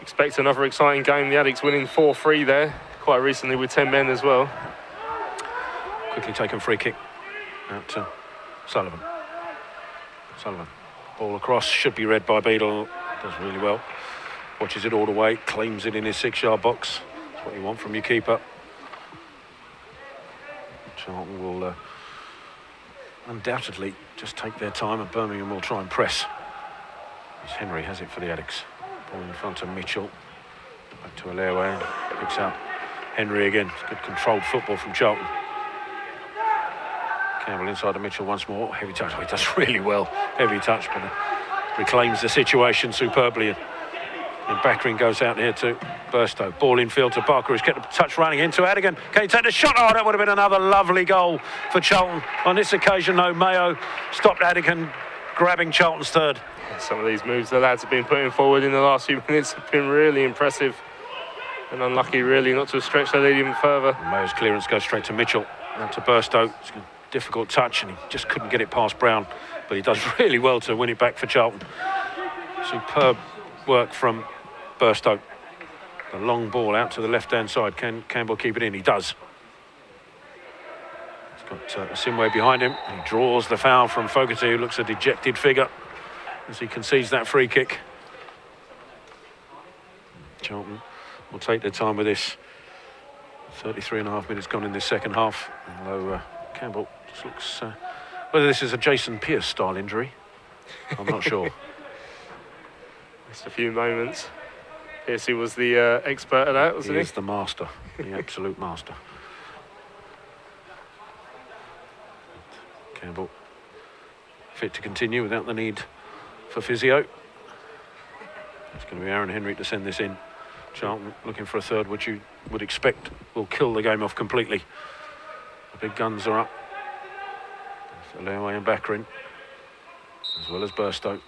Expect another exciting game. The Addicts winning 4-3 there quite recently with 10 men as well. Quickly taken free kick out to Sullivan. Ball across, should be read by Beadle. Does really well. Watches it all the way, claims it in his 6-yard box. That's what you want from your keeper. Charlton will undoubtedly just take their time, and Birmingham will try and press. As Henry has it for the Addicts. Ball in front of Mitchell. Back to Alawi. Picks up Henry again. Good controlled football from Charlton. Campbell inside to Mitchell once more. Heavy touch. Oh, he does really well. Heavy touch, but reclaims the situation superbly. And Baccarin goes out here to Burstow. Ball in field to Barker, who's getting a touch running into Adigan. Can he take the shot? Oh, that would have been another lovely goal for Charlton. On this occasion, though, Mayo stopped Adigan grabbing Charlton's third. Some of these moves the lads have been putting forward in the last few minutes have been really impressive. And unlucky, really, not to have stretched their lead even further. And Mayo's clearance goes straight to Mitchell. Out to Burstow. It's a difficult touch, and he just couldn't get it past Brown. But he does really well to win it back for Charlton. Superb work from Burstow. The long ball out to the left-hand side. Can Campbell keep it in? He does. He's got Asimwe behind him. He draws the foul from Fogarty, who looks a dejected figure as he concedes that free kick. Charlton will take their time with this. 33.5 minutes gone in this second half. Although Campbell just looks... whether this is a Jason Pearce style injury, I'm not sure. Just a few moments. Pearcey was the expert at that, wasn't he? He is the master, the absolute master. Campbell fit to continue without the need for physio. It's going to be Aaron Henry to send this in. Charlton looking for a third, which you would expect will kill the game off completely. The big guns are up. Alawi and Baccarin, as well as Burstow,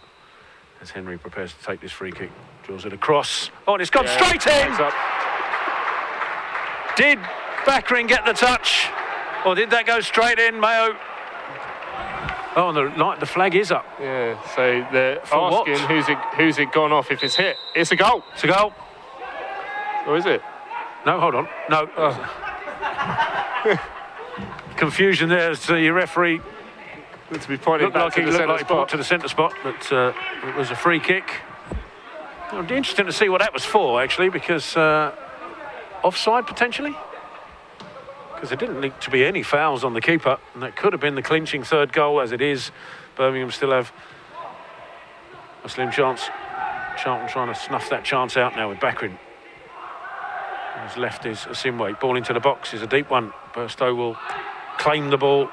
as Henry prepares to take this free kick. Draws it across. Oh, and it's gone straight in! Did Baccarin get the touch? Or did that go straight in, Mayo? Oh, and the flag is up. Yeah, so they're For asking who's it gone off if it's hit. It's a goal. It's a goal. Or is it? No, hold on. No. Confusion there as the referee To be pointed back to the centre spot. To the centre spot, but it was a free kick. It'll be interesting to see what that was for, actually, because offside potentially, because there didn't need to be any fouls on the keeper, and that could have been the clinching third goal. As it is, Birmingham still have a slim chance. Charlton trying to snuff that chance out now with Baccarin. His left is Asimwe. Ball into the box is a deep one. Burstow will claim the ball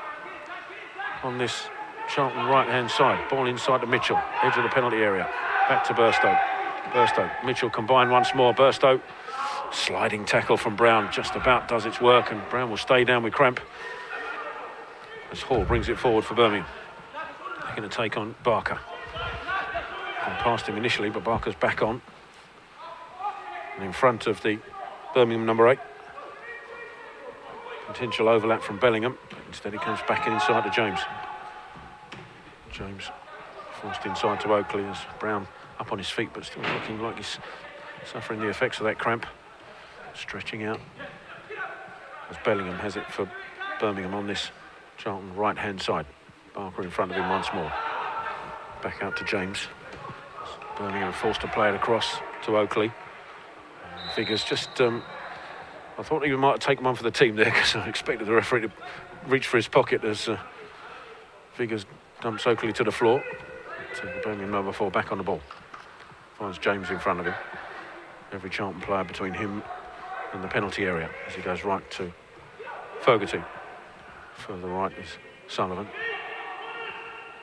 on this Charlton right-hand side. Ball inside to Mitchell, edge of the penalty area. Back to Burstow. Mitchell combined once more. Burstow, sliding tackle from Brown, just about does its work, and Brown will stay down with cramp as Hall brings it forward for Birmingham. They're going to take on Barker. And past him initially, but Barker's back on. And in front of the Birmingham number 8. Potential overlap from Bellingham. Instead he comes back inside to James. James forced inside to Oakley as Brown up on his feet, but still looking like he's suffering the effects of that cramp. Stretching out as Bellingham has it for Birmingham on this Charlton right-hand side. Barker in front of him once more. Back out to James. Birmingham forced to play it across to Oakley. Figures just... I thought he might have taken one for the team there, because I expected the referee to reach for his pocket as Figures dumps Oakley to the floor. So the Birmingham number 4 back on the ball. Finds James in front of him. Every Charlton player between him and the penalty area as he goes right to Fogarty. Further right is Sullivan.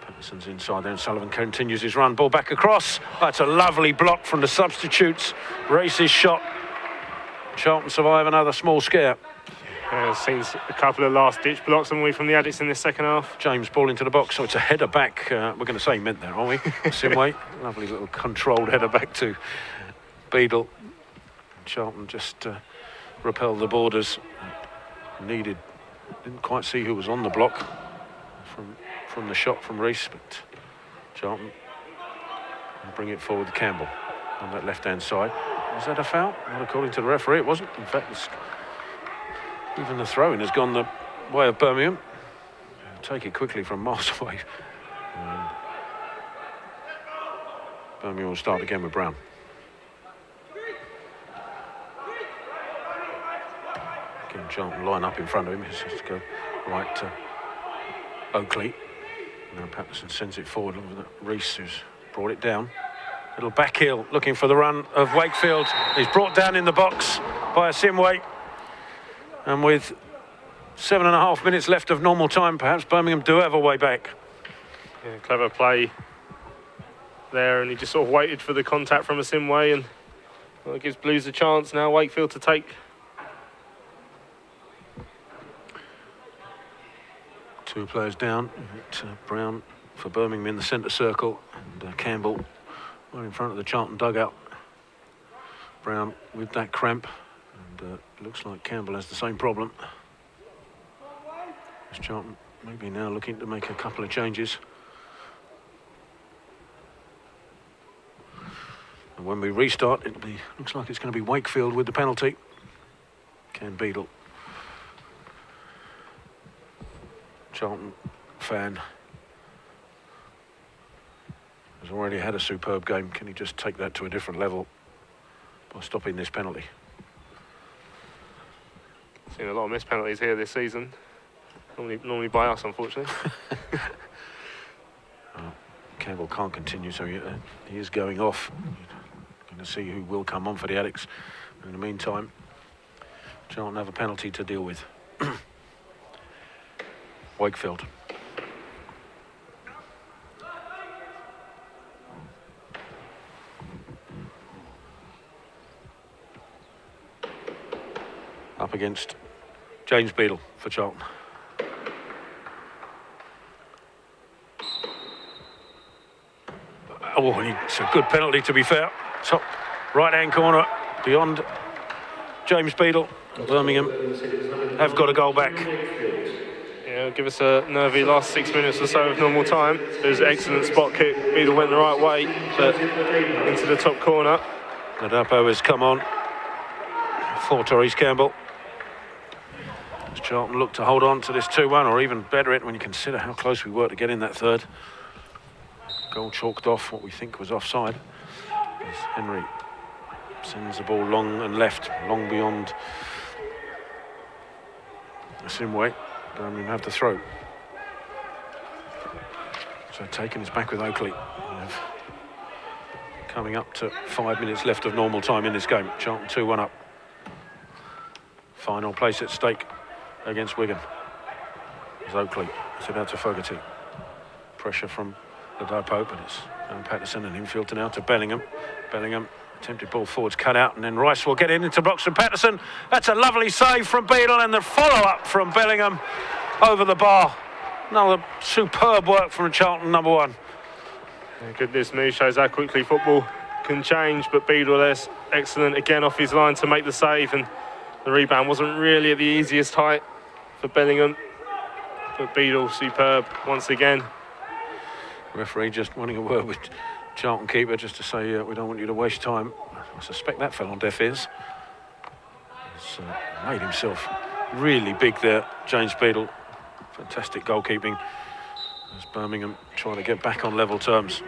Patterson's inside there, and Sullivan continues his run. Ball back across. That's a lovely block from the substitutes. Race's shot. Charlton survive another small scare. I've seen a couple of last-ditch blocks on the way from the Addicts in this second half. James ball into the box, so it's a header back. We're going to say meant there, aren't we? Simway, lovely little controlled header back to Beadle. Charlton just repelled the borders. Didn't quite see who was on the block from the shot from Rees, but Charlton will bring it forward to Campbell on that left-hand side. Was that a foul? Not according to the referee, it wasn't. In fact, even the throw-in has gone the way of Birmingham. Take it quickly from miles away. Birmingham will start again with Brown. Again, Charlton line up in front of him. He has to go right to Oakley. Now Patterson sends it forward. Look at Rees, who's brought it down. Little back heel looking for the run of Wakefield. He's brought down in the box by a Simway. And with 7.5 minutes left of normal time, perhaps Birmingham do have a way back. Yeah, clever play there, and he just sort of waited for the contact from a Simway, and well, it gives Blues a chance now. Wakefield to take. Two players down. Brown for Birmingham in the centre circle, and Campbell right in front of the Charlton dugout. Brown with that cramp, and looks like Campbell has the same problem. As Charlton maybe now looking to make a couple of changes. And when we restart, looks like it's going to be Wakefield with the penalty. Ken Beadle, Charlton fan, has already had a superb game. Can he just take that to a different level by stopping this penalty? Seen a lot of missed penalties here this season. Normally by us, unfortunately. Campbell can't continue, so he is going off. Going to see who will come on for the Addicts. In the meantime, Charlton have a penalty to deal with. Wakefield. Up against James Beadle for Charlton. Oh, it's a good penalty, to be fair. Top right-hand corner beyond James Beadle. Birmingham have got a goal back. Yeah, give us a nervy last 6 minutes or so of normal time. There's an excellent spot kick. Beadle went the right way, but into the top corner. Nadapo has come on for Therese Campbell. As Charlton look to hold on to this 2-1, or even better it when you consider how close we were to get in that third. Goal chalked off what we think was offside, as Henry sends the ball long and left, long beyond the Simway. Birmingham have to throw. So taken is back with Oakley. Coming up to 5 minutes left of normal time in this game. Charlton 2-1 up. Final place at stake against Wigan. As Oakley is about to Fogarty. Pressure from the Dopo, but it's Patterson and infield to now to Bellingham. Bellingham, attempted ball forwards, cut out, and then Rice will get into box from Patterson. That's a lovely save from Beadle, and the follow-up from Bellingham over the bar. Another superb work from Charlton, number one. Yeah, goodness me, shows how quickly football can change, but Beadle there's excellent again off his line to make the save, and the rebound wasn't really at the easiest height for Bellingham, but Beadle superb once again. Referee just wanting a word with Charlton keeper just to say we don't want you to waste time. I suspect that fell on deaf ears. He's made himself really big there, James Beadle. Fantastic goalkeeping as Birmingham trying to get back on level terms.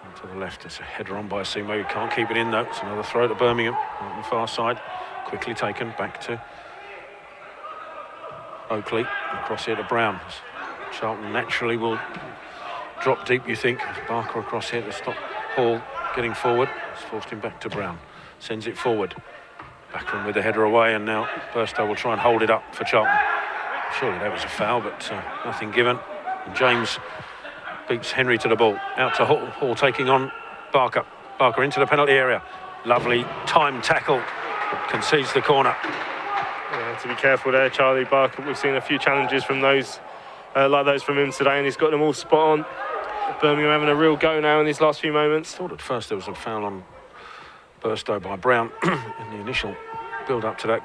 And to the left, it's a header on by Simo. You can't keep it in though. It's another throw to Birmingham on the far side. Quickly taken back to Oakley. Across here to Brown. Charlton naturally will drop deep, you think. Barker across here to stop Hall getting forward. It's forced him back to Brown. Sends it forward. Backroom with the header away, and now Burstow will try and hold it up for Charlton. Surely that was a foul, but nothing given. And James beats Henry to the ball. Out to Hall. Hall taking on Barker. Barker into the penalty area. Lovely time tackle. Concedes the corner. Yeah, to be careful there, Charlie Barker. We've seen a few challenges from those, like those from him today, and he's got them all spot on. Birmingham having a real go now in these last few moments. Thought at first there was a foul on Burstow by Brown in the initial build-up to that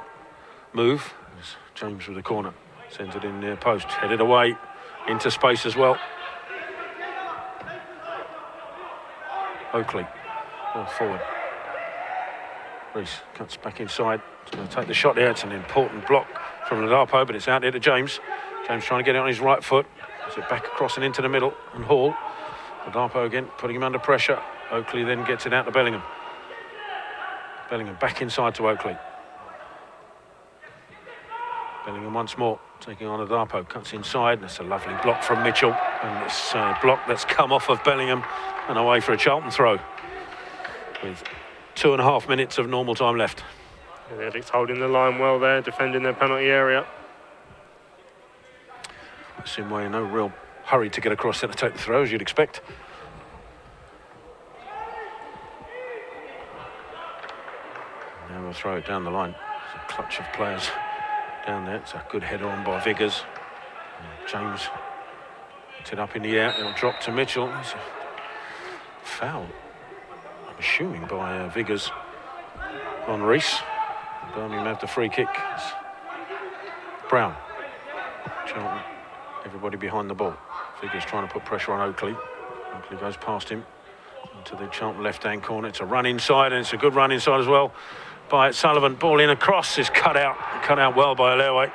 move. As James with the corner sends it in near post, headed away into space as well. Oakley, ball forward. Reese cuts back inside. He's going to take the shot there. It's an important block from Ladapo, but it's out there to James. James trying to get it on his right foot. Puts it back across and into the middle. And Hall. Ladapo again, putting him under pressure. Oakley then gets it out to Bellingham. Bellingham back inside to Oakley. Bellingham once more, taking on Ladapo. Cuts inside. That's a lovely block from Mitchell. And this block that's come off of Bellingham and away for a Charlton throw. With 2.5 minutes of normal time left. Yeah, the Addicts holding the line well there, defending their penalty area. Simway in no real hurry to get across there to take the throw, as you'd expect. Now we'll throw it down the line. It's a clutch of players down there. It's a good header on by Viggers. James gets it up in the air. It'll drop to Mitchell. It's a foul, I'm assuming, by Viggers on Reese. Birmingham have the free kick. It's Brown. Charlton, everybody behind the ball. Viggers trying to put pressure on Oakley. Oakley goes past him into the Charlton left-hand corner. It's a run inside, and it's a good run inside as well by Sullivan. Ball in across is cut out well by Alairway.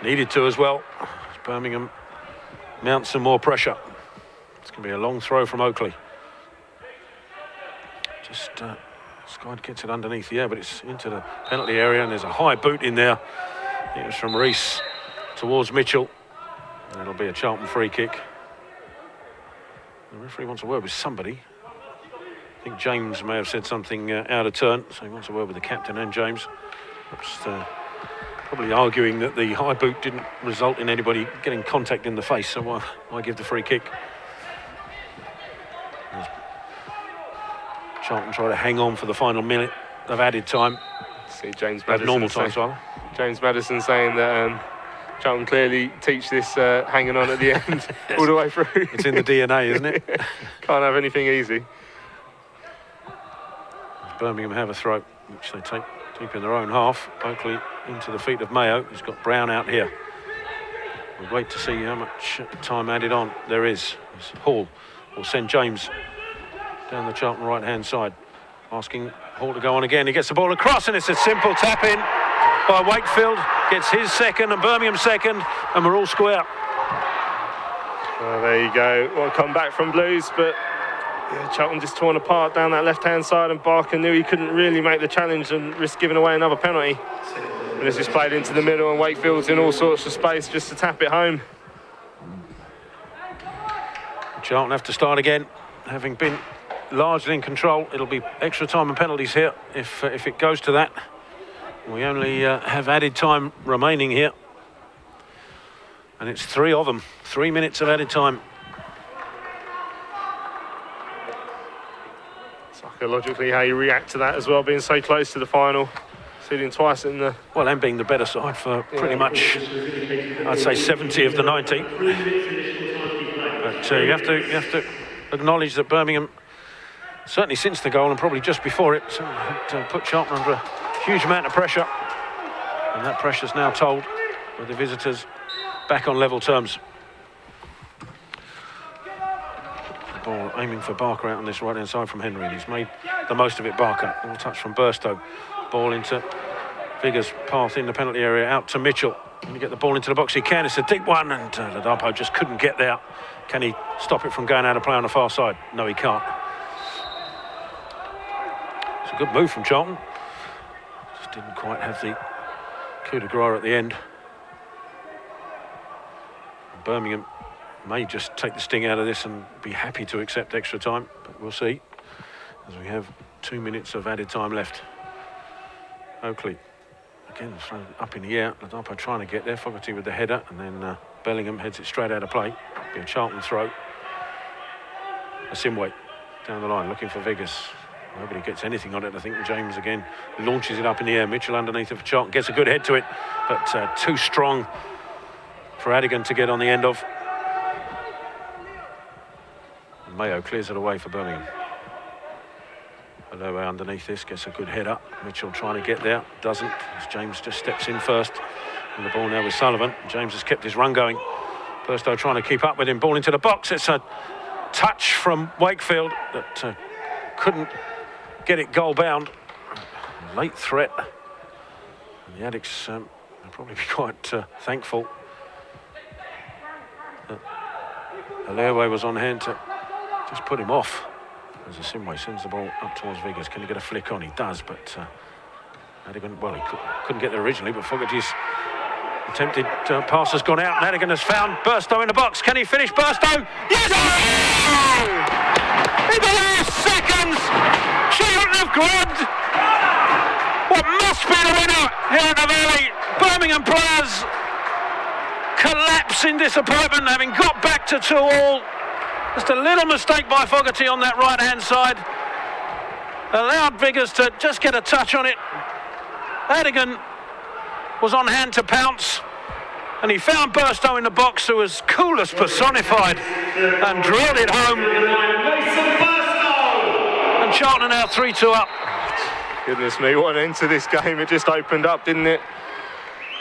Needed to as well. As Birmingham mounts some more pressure. It's going to be a long throw from Oakley. Just Scott gets it underneath the air, but it's into the penalty area, and there's a high boot in there. It was from Reese towards Mitchell, and it'll be a Charlton free kick. The referee wants a word with somebody. I think James may have said something out of turn, so he wants a word with the captain and James. Perhaps probably arguing that the high boot didn't result in anybody getting contact in the face, so why give the free kick? Charlton try to hang on for the final minute of added time. See James Madison. Normal time, so. James Madison saying that Charlton clearly teach this hanging on at the end all the way through. It's in the DNA, isn't it? Can't have anything easy. Birmingham have a throw, which they take deep in their own half. Oakley into the feet of Mayo. He's got Brown out here. We'll wait to see how much time added on there is. Hall will send James down the Charlton right-hand side, asking Hall to go on again. He gets the ball across, and it's a simple tap-in by Wakefield. Gets his second and Birmingham second, and we're all square. Well, there you go. Well, come back from Blues, but yeah, Charlton just torn apart down that left-hand side, and Barker knew he couldn't really make the challenge and risk giving away another penalty. And it's just played into the middle, and Wakefield's in all sorts of space just to tap it home. Charlton have to start again, having been largely in control. It'll be extra time and penalties here if it goes to that. We only have added time remaining here, and it's 3 of them. 3 minutes of added time. Psychologically, how you react to that as well, being so close to the final, seeding twice in the... Well, and being the better side for pretty much, I'd say 70 of the 90. But you have to acknowledge that Birmingham, certainly since the goal and probably just before it, had put Charlton under a huge amount of pressure, and that pressure's now told, with the visitors back on level terms. The ball aiming for Barker out on this right hand side from Henry, and he's made the most of it. Barker, all touch from Burstow, ball into Viggers, path in the penalty area out to Mitchell. Can he get the ball into the box? He can. It's a deep one, and Ladapo just couldn't get there. Can he stop it from going out of play on the far side? No, he can't. It's a good move from Charlton. Just didn't quite have the coup de grace at the end. Birmingham may just take the sting out of this and be happy to accept extra time, but we'll see, as we have 2 minutes of added time left. Oakley again thrown up in the air. Ladapo trying to get there. Fogarty with the header, and then Bellingham heads it straight out of play. Be a Charlton throw. Asimwe down the line, looking for Vigas. Nobody gets anything on it. I think James again launches it up in the air. Mitchell underneath it for Charlton, gets a good head to it, but too strong for Adigan to get on the end of. And Mayo clears it away for Birmingham. Aloe underneath this, gets a good head up. Mitchell trying to get there, doesn't, as James just steps in first. And the ball now with Sullivan. James has kept his run going. Burstow trying to keep up with him, ball into the box. It's a touch from Wakefield that couldn't get it goal bound. Late threat. And the Addicts will probably be quite thankful that Alewe was on hand to just put him off. As Asimwe sends the ball up towards Vigas. Can he get a flick on? He does, but Adigan, well, he couldn't get there originally, but Fogarty's attempted pass has gone out, and Adigan has found Burstow in the box. Can he finish Burstow? Yes! In the last seconds, Charlton have grabbed what must be the winner here at the Valley. Birmingham players collapse in disappointment, having got back to 2-2. Just a little mistake by Fogarty on that right-hand side. Allowed Vigas to just get a touch on it. Adigan was on hand to pounce, and he found Burstow in the box, who was cool as personified, and drilled it home. And Charlton are now 3-2 up. Goodness me, what an end to this game. It just opened up, didn't it?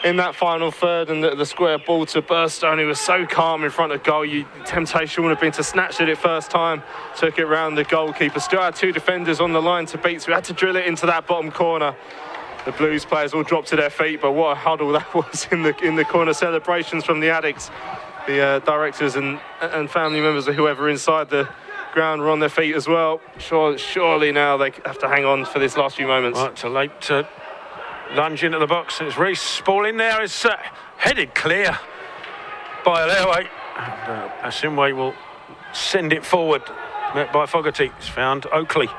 In that final third, and the square ball to Burstow, and he was so calm in front of goal. Temptation would have been to snatch it first time, took it round the goalkeeper. Still had two defenders on the line to beat, so we had to drill it into that bottom corner. The Blues players all dropped to their feet, but what a huddle that was in the corner. Celebrations from the Addicts. The directors and family members of whoever inside the ground were on their feet as well. Surely now they have to hang on for this last few moments. Right, it's a late lunge into the box. It's Reese. Ball in there is headed clear by Alewe. And Asimwe will send it forward. Met by Fogarty. It's found Oakley.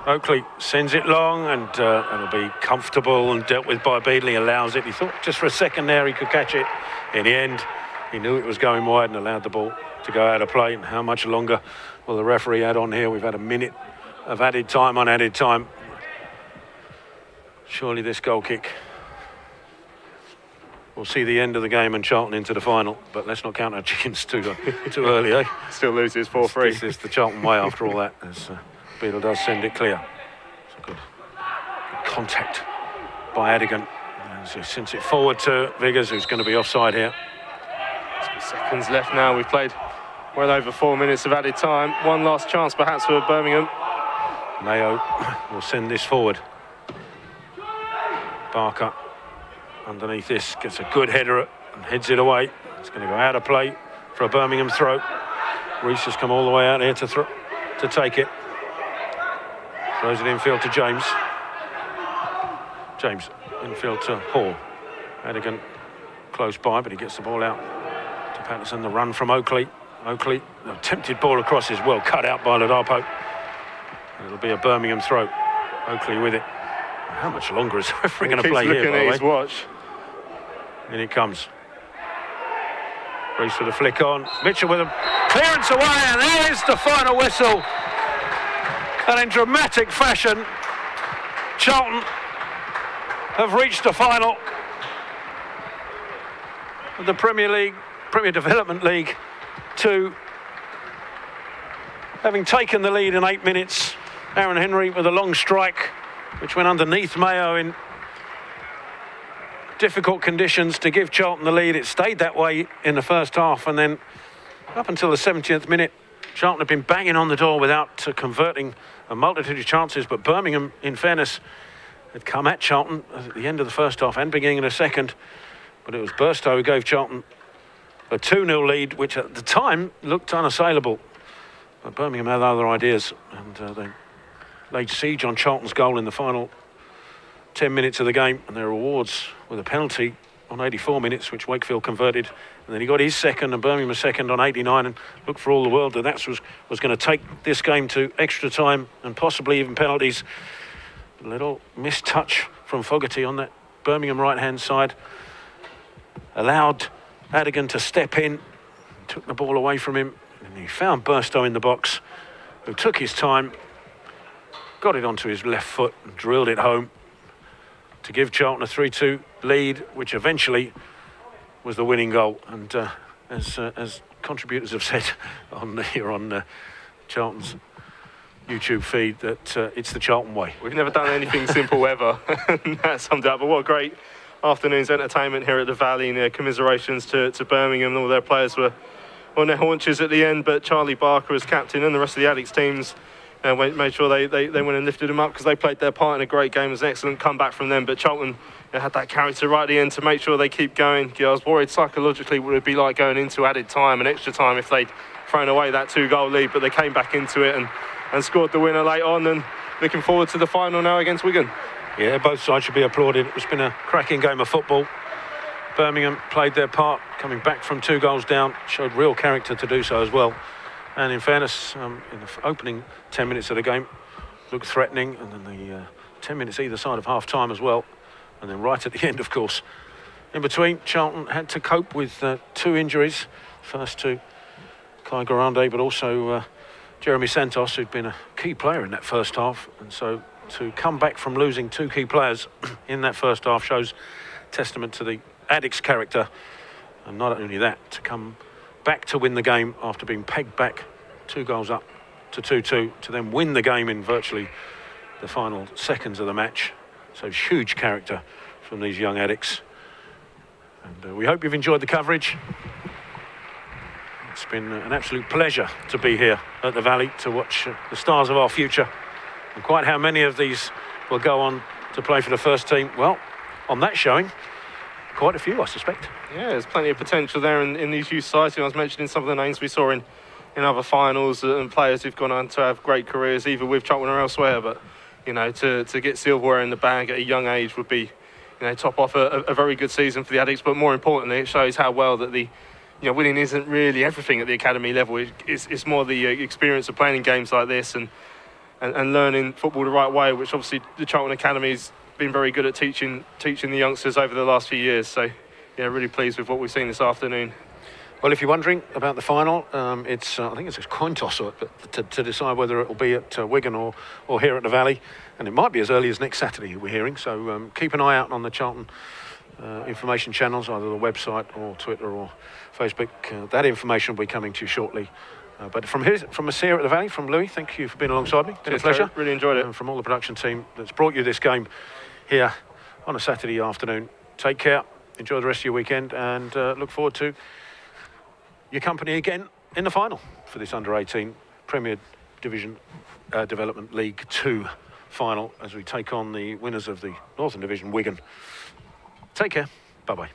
Oakley sends it long, and it'll be comfortable and dealt with by Beadley. Allows it. He thought just for a second there he could catch it. In the end, he knew it was going wide and allowed the ball to go out of play. And how much longer will the referee add on here? We've had a minute of added time on added time. Surely this goal kick will see the end of the game and Charlton into the final. But let's not count our chickens too early, eh? Still loses 4-3. This is the Charlton way after all that, as Beadle does send it clear. It's a good contact by Adigan. As he sends it forward to Vigas, who's going to be offside here. 6 seconds left now. We've played well over 4 minutes of added time. One last chance perhaps for Birmingham. Mayo will send this forward. Barker underneath this, gets a good header and heads it away. It's going to go out of play for a Birmingham throw. Reese has come all the way out here to take it. Throws it infield to James. James infield to Hall. Adigan close by, but he gets the ball out to Patterson. The run from Oakley. Oakley, the attempted ball across is well cut out by Ladapo. It'll be a Birmingham throw. Oakley with it. How much longer is the referee going to play here, by the way? Looking at his watch. In it comes. Reese with a flick on. Mitchell with a clearance away, and there is the final whistle. And in dramatic fashion, Charlton have reached the final of the Premier Development League 2. Having taken the lead in 8 minutes, Aaron Henry with a long strike, which went underneath Mayo in difficult conditions to give Charlton the lead. It stayed that way in the first half, and then up until the 70th minute, Charlton had been banging on the door without converting a multitude of chances, but Birmingham, in fairness, had come at Charlton at the end of the first half and beginning of the second, but it was Burstow who gave Charlton a 2-0 lead, which at the time looked unassailable. But Birmingham had other ideas, and they laid siege on Charlton's goal in the final 10 minutes of the game, and their rewards with a penalty on 84 minutes, which Wakefield converted, and then he got his second, and Birmingham was second on 89, and looked for all the world that was going to take this game to extra time and possibly even penalties. A little missed touch from Fogarty on that Birmingham right-hand side allowed Adigan to step in, took the ball away from him. And he found Burstow in the box, who took his time, got it onto his left foot and drilled it home to give Charlton a 3-2 lead, which eventually was the winning goal. And as contributors have said here on Charlton's YouTube feed, that it's the Charlton way. We've never done anything simple ever. That summed up. But what a great afternoon's entertainment here at the Valley. And commiserations to Birmingham. All their players were on their haunches at the end, but Charlie Barker as captain and the rest of the Addicts teams made sure they went and lifted them up, because they played their part in a great game. It was an excellent comeback from them, but Charlton had that character right at the end to make sure they keep going. I was worried psychologically what it would be like going into added time and extra time if they'd thrown away that 2-goal lead, but they came back into it and scored the winner late on, and looking forward to the final now against Wigan. Yeah, both sides should be applauded. It's been a cracking game of football. Birmingham played their part, coming back from 2 goals down, showed real character to do so as well. And in fairness, in the opening 10 minutes of the game, looked threatening, and then the 10 minutes either side of half-time as well. And then right at the end, of course. In between, Charlton had to cope with 2 injuries. First to Kai Grande, but also Jeremy Santos, who'd been a key player in that first half. And so to come back from losing 2 key players in that first half shows testament to the Addicts' character. And not only that, to come back to win the game after being pegged back 2 goals up to 2-2, to then win the game in virtually the final seconds of the match. So huge character from these young Addicts. And we hope you've enjoyed the coverage. It's been an absolute pleasure to be here at the Valley to watch the stars of our future. And quite how many of these will go on to play for the first team? Well, on that showing, quite a few, I suspect. Yeah, there's plenty of potential there in these youth sides. I was mentioning some of the names we saw in other finals, and players who've gone on to have great careers, either with Charlton or elsewhere. But, to get silverware in the bag at a young age would be, top off a very good season for the Addicts. But more importantly, it shows how well that winning isn't really everything at the academy level. It's more the experience of playing in games like this and learning football the right way, which obviously the Charlton Academy's been very good at teaching the youngsters over the last few years. So, really pleased with what we've seen this afternoon. Well, if you're wondering about the final, I think it's a coin toss to decide whether it will be at Wigan or here at the Valley, and it might be as early as next Saturday, we're hearing. So keep an eye out on the Charlton information channels, either the website or Twitter or Facebook. That information will be coming to you shortly. But from us here at the Valley, from Louis, thank you for being alongside me. Been a pleasure. Terry. Really enjoyed it. And from all the production team that's brought you this game here on a Saturday afternoon, take care, enjoy the rest of your weekend, and look forward to your company again in the final for this Under-18 Premier Division Development League 2 final as we take on the winners of the Northern Division, Wigan. Take care. Bye-bye.